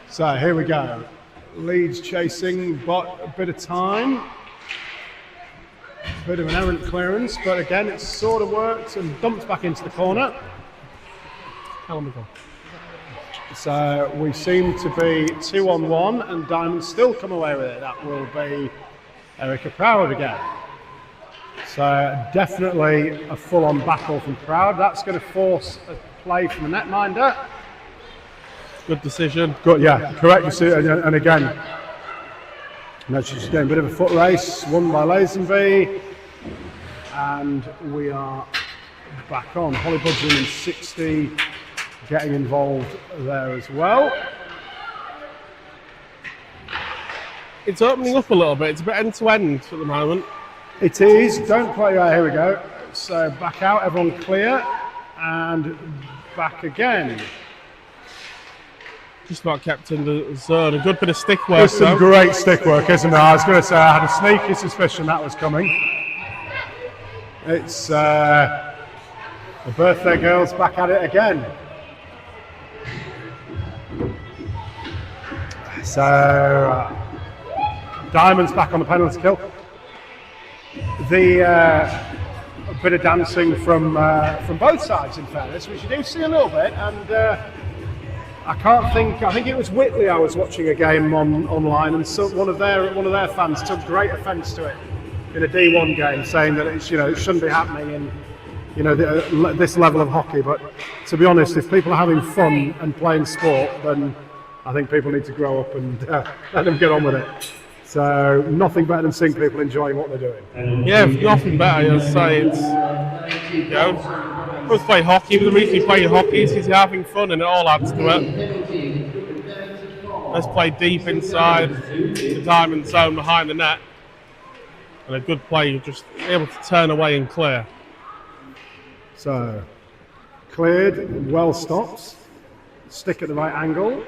So here we go. Leeds chasing, but a bit of time. Bit of an errant clearance, but again, it's sort of worked and dumped back into the corner. So we seem to be 2-on-1, and Diamonds still come away with it. That will be Erica Proud again. So definitely a full-on battle from Proud. That's going to force a play from the netminder. Good decision. Good, yeah, correct decision. And again, she's getting a bit of a foot race, won by Lazenby. And we are back on. Holly Budgeon in 60, getting involved there as well. It's opening up a little bit. It's a bit end-to-end at the moment. It is. Don't play right. Here we go. So back out, everyone clear, and back again. Just about kept in the zone. A good bit of stick work. There's some great stick work, isn't there? I was going to say I had a sneaky suspicion that was coming. It's the birthday girls back at it again. So Diamonds back on the penalty kill. A bit of dancing from both sides, in fairness, which you do see a little bit. And I think it was Whitley I was watching a game online, and so one of their fans took great offence to it in a D1 game, saying that it shouldn't be happening in this level of hockey. But to be honest, if people are having fun and playing sport, then I think people need to grow up and let them get on with it. So nothing better than seeing people enjoying what they're doing. Yeah, nothing better. I'd say it's both play hockey, but the reason you play hockey is because you're having fun, and it all adds to it. Let's play deep inside the Diamond zone behind the net, and a good play. You're just able to turn away and clear. So cleared, well stopped, stick at the right angle.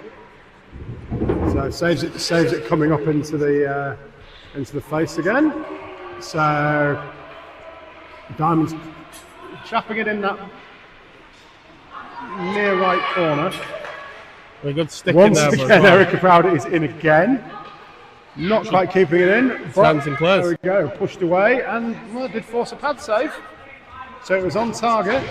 So saves it coming up into the face again. So Diamonds chapping it in that near right corner. Very good stick Once in there. Again, Erica Proud is in again. Not quite keeping it in. Stands in close. There we go, pushed away, and did force a pad save. So it was on target.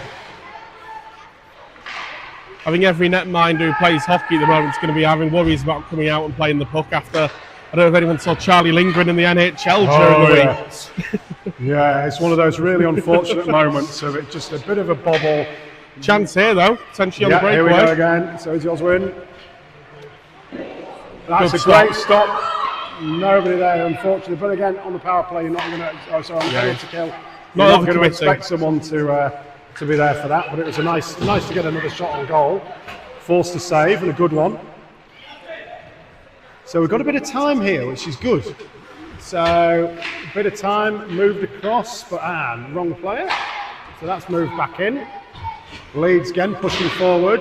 I think every netminder who plays hockey at the moment is going to be having worries about coming out and playing the puck after. I don't know if anyone saw Charlie Lindgren in the NHL during the week. Yeah, it's one of those really unfortunate moments of it, just a bit of a bobble. Chance here though, potentially on the breakaway. Here we go again. So it's Oswin. That's a great stop. Nobody there, unfortunately. But again, on the power play, you're not going to. On the penalty kill, you're not going to expect someone to be there for that. But it was nice to get another shot on goal, forced to save, and a good one. So we've got a bit of time here, which is good. So a bit of time moved across, but wrong player. So that's moved back in. Leeds again pushing forward.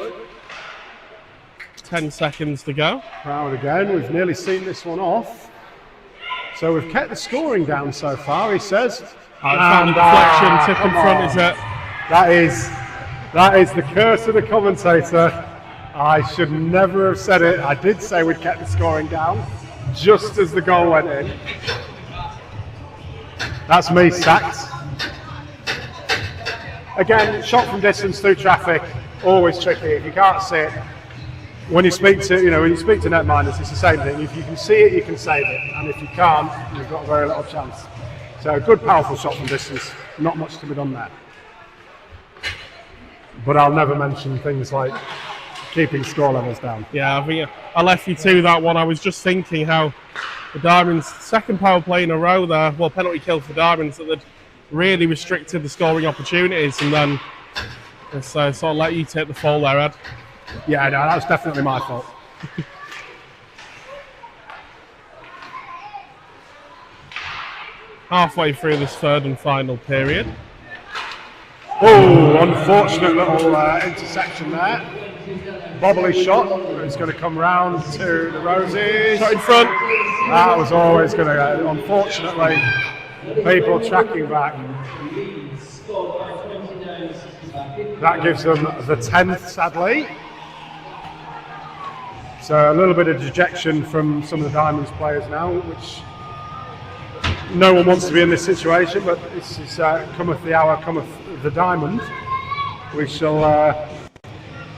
10 seconds to go. Proud again. We've nearly seen this one off. So we've kept the scoring down so far, he says. And deflection, tip in front, is it? That is the curse of the commentator. I should never have said it. I did say we'd kept the scoring down just as the goal went in. That's me sacked. Again, shot from distance through traffic, always tricky. If you can't see it, when you speak to netminders, it's the same thing. If you can see it, you can save it, and if you can't, you've got very little chance. So a good, powerful shot from distance. Not much to be done there. But I'll never mention things like keeping score levels down. Yeah, I think I left you to that one. I was just thinking how the Diamonds' second power play in a row there, penalty kill for Diamonds, that they'd really restricted the scoring opportunities, and then sort of let you take the fall there, Ed. Yeah, no, that was definitely my fault. Halfway through this third and final period. Oh, unfortunate little intersection there. Bobbly shot. It's going to come round to the Roses. Shot in front. That was always going to, unfortunately, people tracking back. That gives them the 10th, sadly. So a little bit of dejection from some of the Diamonds players now, which no one wants to be in this situation, but this is cometh the hour, cometh the diamond. We shall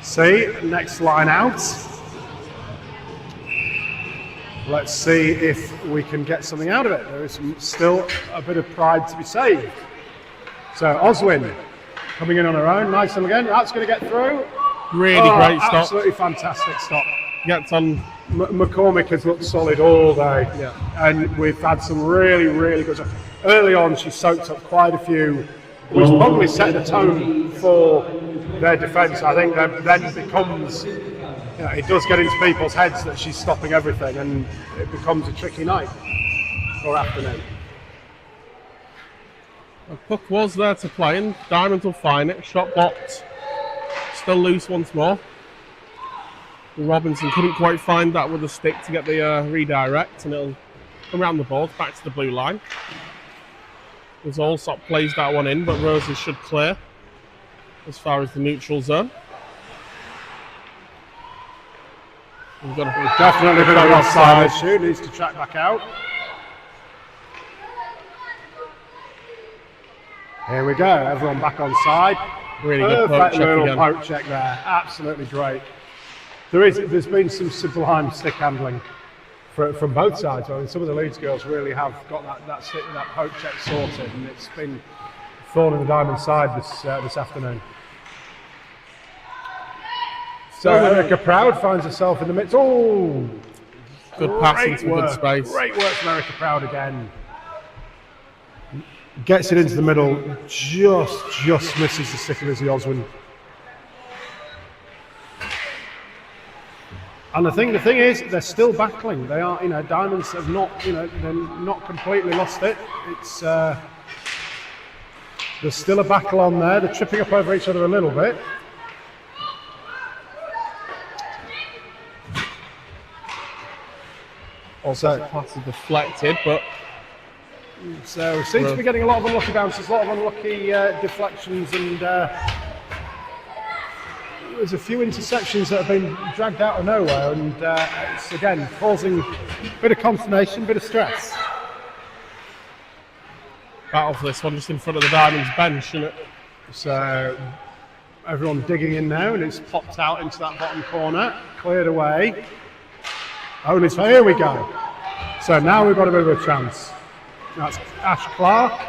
See, next line out. Let's see if we can get something out of it. There is still a bit of pride to be saved. So Oswin coming in on her own, nice one again. That's going to get through. Really great stop. Absolutely fantastic stop. Gets on. McCormick has looked solid all day, and we've had some really good stuff. Early on, she soaked up quite a few, which probably set the tone for their defence. I think that then it becomes, it does get into people's heads that she's stopping everything, and it becomes a tricky night or afternoon. The puck was there to play, and Diamonds will find it. Shot blocked. Still loose once more. Robinson couldn't quite find that with a stick to get the redirect, and it'll come around the board back to the blue line. There's Allsop plays that one in, but Roses should clear as far as the neutral zone. We've got definitely a bit of an offside issue, needs to track back out. Here we go, everyone back on side. Really good poke check little again. poke check there, absolutely great. There's been some sublime stick handling from both sides. I mean, some of the Leeds girls really have got that poke check sorted, and it's been thorn in the Diamond side this afternoon. So Erica Proud finds herself in the midst. Oh, good pass into good space. Great work from Erica Proud again. Gets it into the middle, just misses the stick of Izzy Oswin. And the thing is, they're still battling. They are, Diamonds have not, they're not completely lost it. It's there's still a battle on there. They're tripping up over each other a little bit. Also, pass is deflected, but so seems to be getting a lot of unlucky bounces, a lot of unlucky deflections, and there's a few interceptions that have been dragged out of nowhere, and it's again causing a bit of consternation, a bit of stress. Battle for this one just in front of the Diamonds bench, isn't it? So everyone digging in now, and it's popped out into that bottom corner, cleared away. Only so here we go. So now we've got a bit of a chance. That's Ash Clark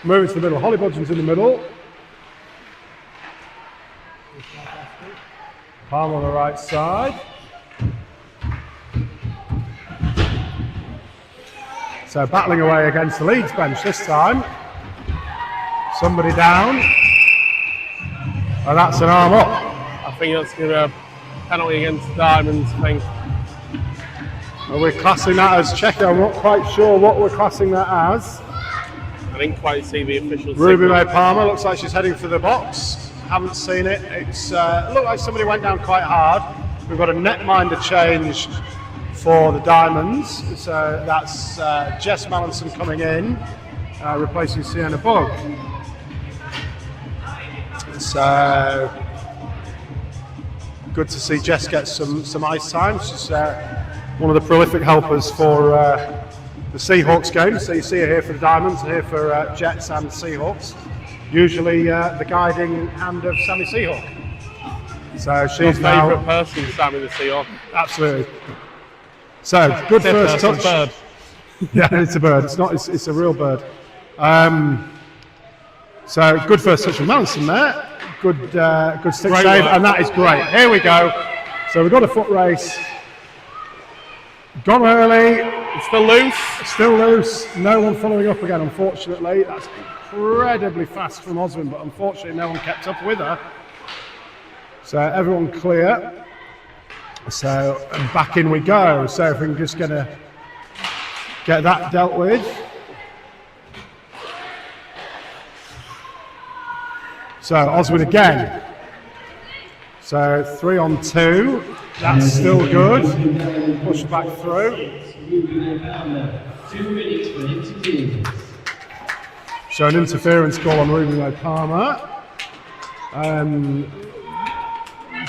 moving to the middle. Holly Budgeon's in the middle. Palm on the right side. So battling away against the Leeds bench this time. Somebody down. And that's an arm up. I think that's going to be a penalty against the Diamonds, I think. Well, we're classing that as checker. I'm not quite sure what we're classing that as. I didn't quite see the official Ruby signal. May Palmer looks like she's heading for the box. Haven't seen it. It's looked like somebody went down quite hard. We've got a netminder change for the Diamonds. So that's Jess Mallinson coming in, replacing Sienna Bug. So good to see Jess get some ice time. She's one of the prolific helpers for the Seahawks game. So you see her here for the Diamonds and here for Jets and Seahawks. Usually the guiding hand of Sammy Seahawk. So she's my now favourite person, Sammy the Seahawk. absolutely. So good first touch. Bird. Yeah, it's a bird. It's not. It's a real bird. So good first touch from Mallinson there. Good stick Great save, work. and that is great. Here we go. So we've got a foot race. Gone early. It's still loose. Still loose. No one following up again, unfortunately. That's incredibly fast from Oswin, but unfortunately no one kept up with her. So everyone clear. So and back in we go. So if we can just get that dealt with. So Oswin again. So 3 on 2. That's still good. Push back through. 2 minutes for interview. So an interference call on Ruby May Palmer.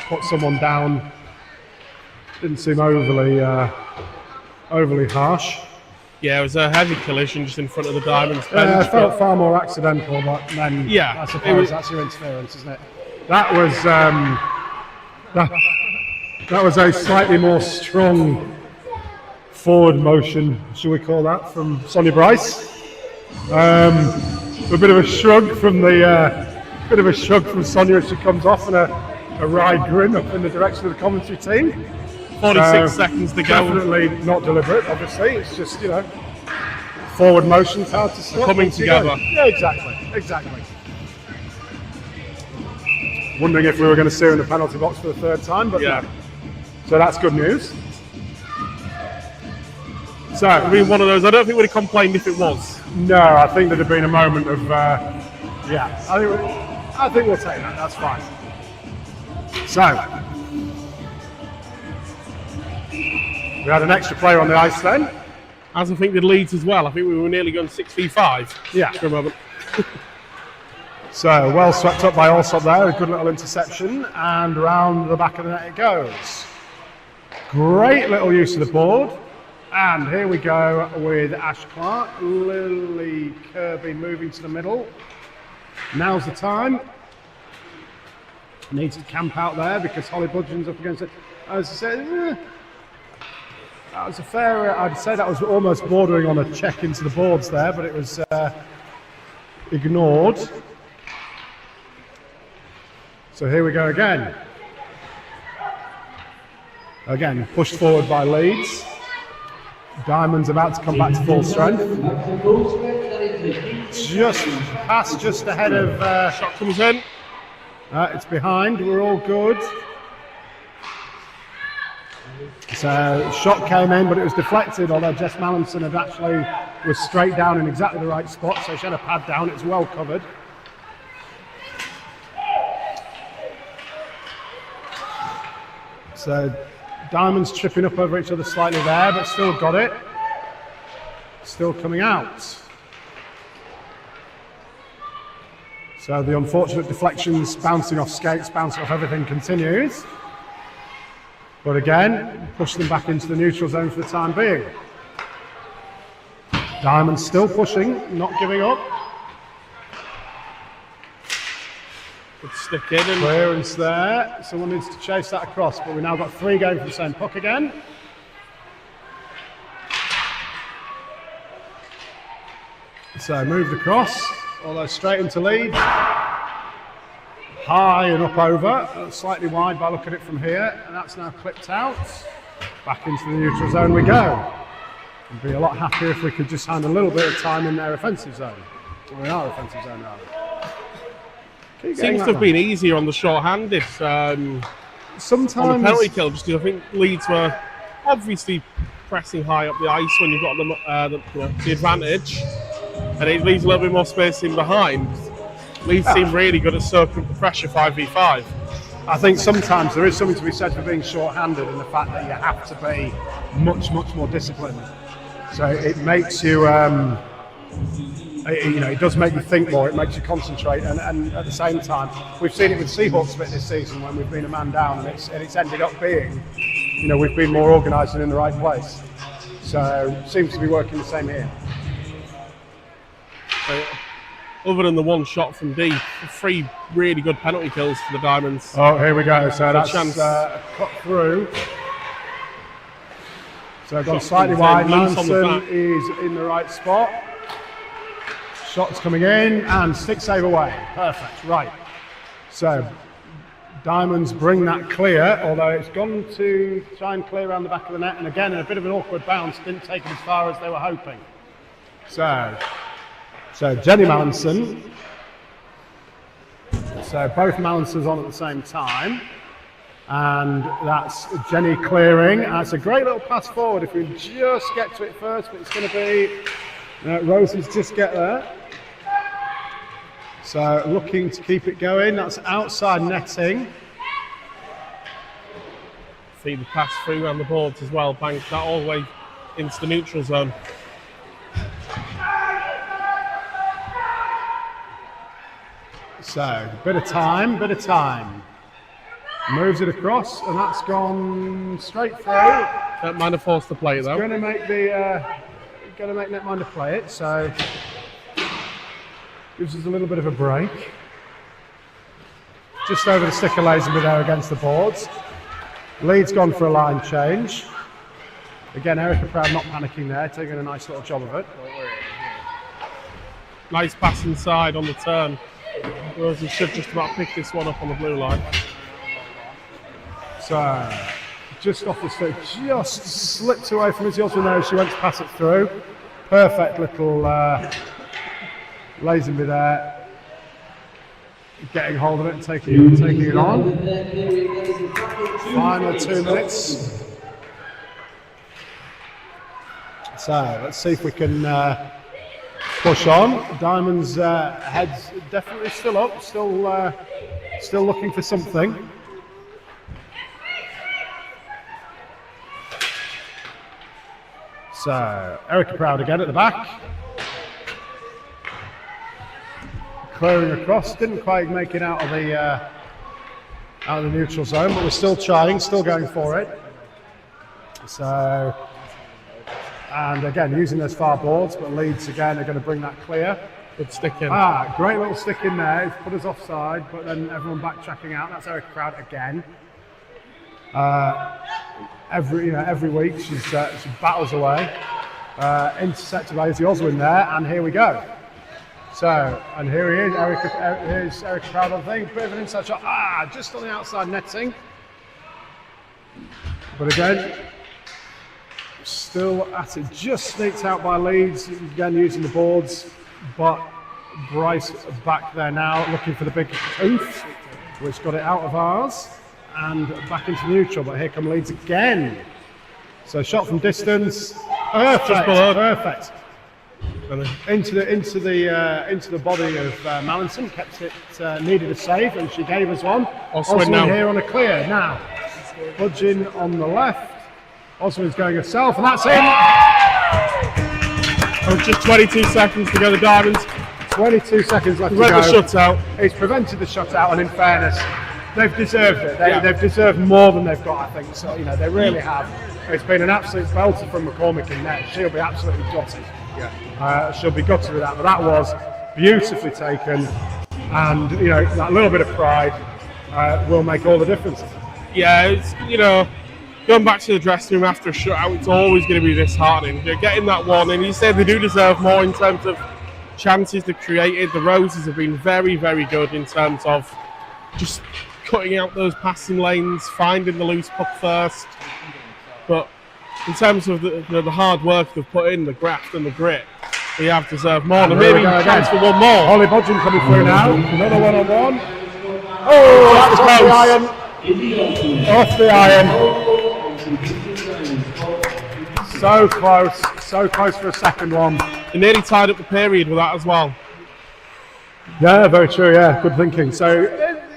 Put someone down. Didn't seem overly harsh. Yeah, it was a heavy collision just in front of the Diamonds It bench. felt far more accidental, but then Yeah, I it suppose was- that's your interference, isn't it? That was That was a slightly more strong forward motion, shall we call that, from Sonia Bryce. A bit of a shrug from Sonia as she comes off, and a wry grin up in the direction of the commentary team. 46 seconds to go. Definitely not deliberate, obviously. It's just, forward motion's hard to stop. Coming together. Yeah, exactly. Wondering if we were going to see her in the penalty box for the third time, but yeah. No. So that's good news. So, I mean, one of those, I don't think we'd have complained if it was. No, I think there'd have been a moment of, I think we'll take that, that's fine. So, we had an extra player on the ice then. As I think did Leeds as well. I think we were nearly going 6v5 for a moment. So, well swept up by Allsop there, a good little interception, and round the back of the net it goes. Great little use of the board. And here we go with Ash Clark, Lily Kirby moving to the middle. Now's the time. Needs to camp out there because Holly Budgeon's up against it. As I said, that was a fair, I'd say that was almost bordering on a check into the boards there, but it was ignored. So here we go again. Again, pushed forward by Leeds. Diamond's about to come back to full strength. Just ahead of. Shot comes in. It's behind. We're all good. So shot came in, but it was deflected. Although Jess Mallinson had actually was straight down in exactly the right spot, so she had a pad down. It's well covered. So. Diamonds tripping up over each other slightly there, but still got it. Still coming out. So the unfortunate deflections, bouncing off skates, bouncing off everything continues. But again, push them back into the neutral zone for the time being. Diamonds still pushing, not giving up. Good stick in. And clearance there. Someone needs to chase that across, but we've now got 3 going for the same puck again. So moved across, although straight into lead. High and up over, slightly wide by looking at it from here, and that's now clipped out. Back into the neutral zone we go. We'd be a lot happier if we could just hand a little bit of time in their offensive zone. Well, in our offensive zone now. Seems to have been easier on the short-handed. Sometimes on the penalty kill, just because I think Leeds were obviously pressing high up the ice when you've got the advantage, and it leaves a little bit more space in behind. Leeds seem really good at soaking up the pressure 5v5. I think sometimes there is something to be said for being short-handed and the fact that you have to be much more disciplined. So it makes you. It does make you think more, it makes you concentrate, and at the same time, we've seen it with Seahawks a bit this season when we've been a man down, and it's ended up being, we've been more organised and in the right place. So, seems to be working the same here. Other than the one shot from deep, 3 really good penalty kills for the Diamonds. Oh, here we go, so that's a cut through. So gone slightly wide, Manson is in the right spot. Shots coming in and stick save away. Perfect, right. So Diamonds bring that clear, although it's gone to try and clear around the back of the net, and again in a bit of an awkward bounce, didn't take it as far as they were hoping. So Jenny Mallinson. So both Mallinsons on at the same time. And that's Jenny clearing. And it's a great little pass forward if we just get to it first, but it's going to be Roses just get there. So looking to keep it going. That's outside netting. See the pass through around the boards as well. Banked that all the way into the neutral zone. So bit of time. Moves it across, and that's gone straight through. Netminder forced to play though. Going to make Netminder play it, so gives us a little bit of a break. Just over the sticker laser there against the boards. Leeds gone for a line change. Again, Erica Proud not panicking there, taking a nice little job of it. Nice pass inside on the turn. Rosie should just about pick this one up on the blue line. So, just off the stick, just slipped away from Izzy Oswin there as she went to pass it through. Perfect little Lazenby there, getting hold of it and taking it on. Final 2 minutes. So, let's see if we can push on. Diamond's head's definitely still up, still looking for something. So, Erica Proud again at the back. Clearing across, didn't quite make it out of the neutral zone, but we're still trying, still going for it. So, and again, using those far boards, but Leeds again are going to bring that clear. Good stick in. Great little stick in there. It's put us offside, but then everyone backtracking out. That's Erica Proud again. Every week she battles away. Intercepted by Izzy Oswin there, and here we go. So, and here he is. Here's Erica Proud on thing. Bit of an inside shot. Just on the outside netting. But again, still at it. Just sneaked out by Leeds. Again, using the boards, but Bryce back there now, looking for the big oof, which got it out of ours and back into neutral. But here come Leeds again. So shot from distance, perfect. Into the body of Mallinson. Kept it, needed a save, and she gave us one. Oswin here on a clear now. Budging on the left. Oswin's going herself, and that's in. Oh, just 22 seconds to go. The Diamonds. 22 seconds left to Prevent go. the shutout. It's prevented the shutout, and in fairness, they've deserved it. They've deserved more than they've got, I think. So they really have. It's been an absolute belter from McCormick in net. She'll be absolutely gutted. She'll be gutted with that. But that was beautifully taken, and that little bit of pride will make all the difference. Yeah, it's going back to the dressing room after a shutout, it's always going to be disheartening. You're getting that one, and you said they do deserve more in terms of chances they've created. The Roses have been very, very good in terms of just cutting out those passing lanes, finding the loose puck first. But in terms of the hard work they've put in, the graft and the grit, they have deserved more. And maybe a chance for one more. Holly Bodgin coming through now. Another one-on-one. Oh, that's off the iron. Off the iron. So close for a second one. They nearly tied up the period with that as well. Yeah, very true. Yeah, good thinking. So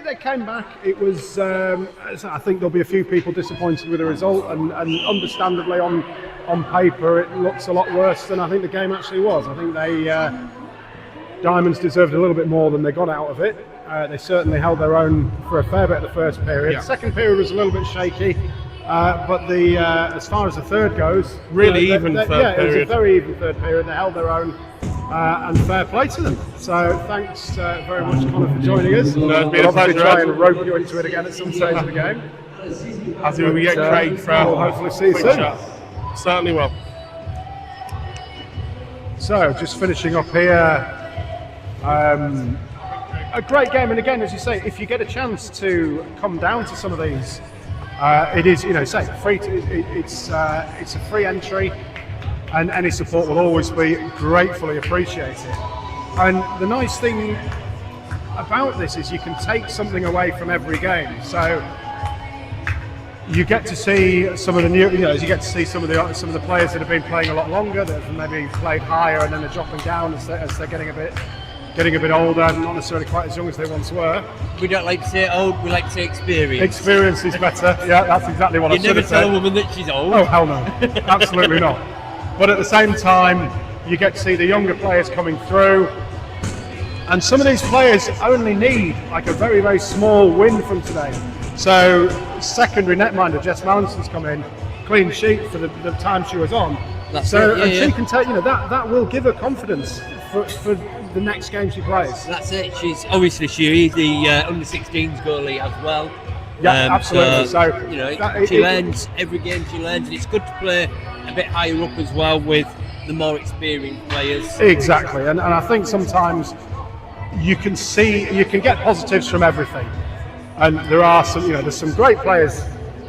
they came back. It was. I think there'll be a few people disappointed with the result, and understandably on paper it looks a lot worse than I think the game actually was. I think Diamonds deserved a little bit more than they got out of it. They certainly held their own for a fair bit of the first period. Yeah. The second period was a little bit shaky. But as far as the third goes, really even third period. It was a very even third period. They held their own, and fair play to them. So thanks very much, Connor, for joining us. No, it's been We'll a pleasure. try and rope you into it again at some stage of the game. As we get Craig from, we'll hopefully see you soon. Certainly will. So just finishing up here. A great game, and again, as you say, if you get a chance to come down to some of these. It is, free. It's a free entry, and any support will always be gratefully appreciated. And the nice thing about this is you can take something away from every game. So you get to see some of the new, you get to see some of the players that have been playing a lot longer, that have maybe played higher, and then they're dropping down as they're getting a bit older, not necessarily quite as young as they once were. We don't like to say old, we like to say experience. Experience is better. Yeah, that's exactly what I should have said. You never tell a woman that she's old. Oh, hell no. Absolutely not. But at the same time, you get to see the younger players coming through. And some of these players only need like a very, very small win from today. So, secondary netminder Jess Mallinson's come in, clean sheet for the time she was on. She can take, that will give her confidence for the next game she plays. That's it. She's the under-16s goalie as well. Yeah, absolutely. So you know, she learns every game. She learns, and it's good to play a bit higher up as well with the more experienced players. Exactly, and I think sometimes you can get positives from everything, and there are some, there's some great players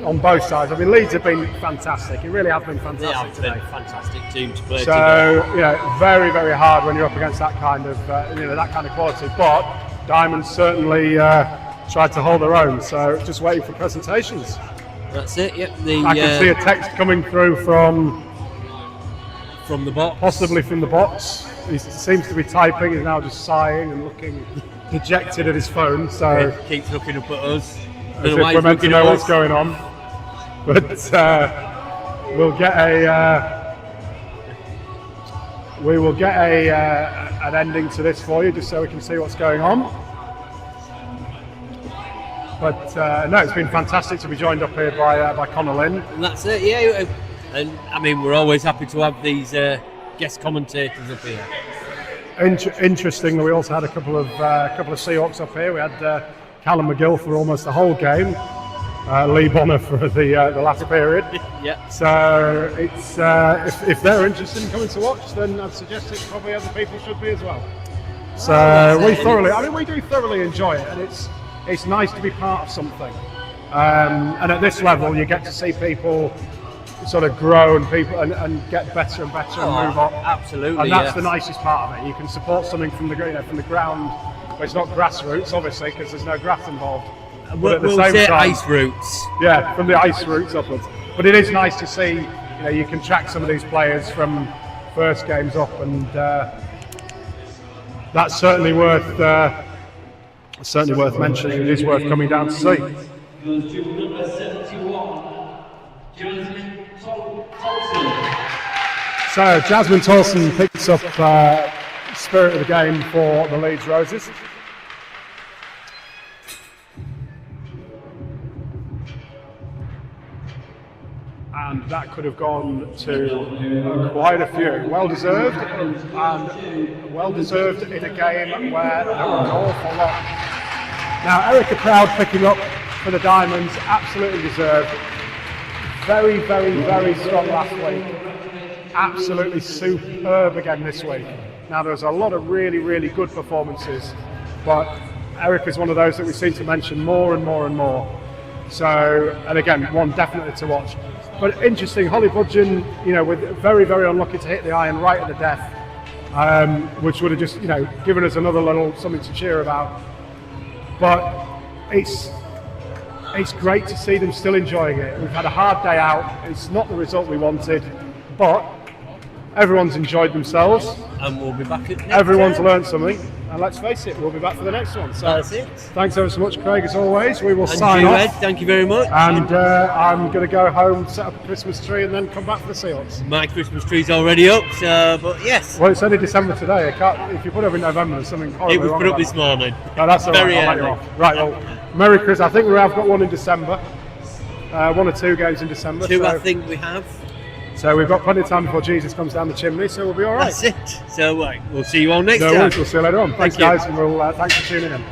on both sides. I mean, Leeds have been fantastic. It really has been fantastic. They have today. been a fantastic team to play So together. very, very hard when you're up against that kind of that kind of quality. But Diamonds certainly tried to hold their own. So just waiting for presentations. That's it. Yep. I can see a text coming through from the box. Possibly from the box. He seems to be typing. He's now just sighing and looking dejected at his phone. So he keeps looking up at us. as if we're meant to know what's going on. But we'll get an ending to this for you, just so we can see what's going on. But no, it's been fantastic to be joined up here by Connor Lynn. And that's it, yeah. And I mean, we're always happy to have these guest commentators up here. Interestingly, we also had a couple of Seahawks up here. We had Callum McGill for almost the whole game, Lee Bonner for the last period. Yeah. So it's if they're interested in coming to watch, then I'd suggest it probably other people should be as well. So we do thoroughly enjoy it, and it's nice to be part of something. And at this level, you get to see people sort of grow and get better and better and move up. Absolutely, and that's the nicest part of it. You can support something from the ground. Well, it's not grassroots, obviously, because there's no grass involved. But at the same time, ice roots. Yeah, from the ice roots upwards. But it is nice to see. You can track some of these players from first games up, and that's certainly worth mentioning. It is worth coming down to see. Goes to number 71, Jasmine Tolson. So Jasmine Tolson picks up spirit of the game for the Leeds Roses. And that could have gone to quite a few. Well deserved, and well deserved in a game where there was an awful lot. Now, Erica Proud picking up for the Diamonds, absolutely deserved. Very, very, very strong last week. Absolutely superb again this week. Now, there's a lot of really, really good performances, but Erica's one of those that we seem to mention more and more and more. So, and again, one definitely to watch. But interesting, Holly Budgeon, with very, very unlucky to hit the iron right at the death, which would have just, given us another little something to cheer about. But it's great to see them still enjoying it. We've had a hard day out. It's not the result we wanted, but everyone's enjoyed themselves. And we'll be back at next Everyone's time. learned something. And let's face it, we'll be back for the next one. So That's it. Thanks ever so much, Craig, as always. We will And sign you, off. Ed, thank you very much. And I'm going to go home, set up a Christmas tree, and then come back for the Seahawks. My Christmas tree's already up, so, but yes. Well, it's only December today. If you put it up in November, there's something horribly It was wrong put up about this that. morning. No, that's all right. Very I'll let you early. off. Right, well, Merry Christmas. I think we have got one in December. One or two games in December. Two, so, I think we have. So we've got plenty of time before Jesus comes down the chimney, so we'll be all right. That's it. So we'll see you all next No time. worries. We'll see you later on. Thanks, Thank you. guys, and we'll thanks for tuning in.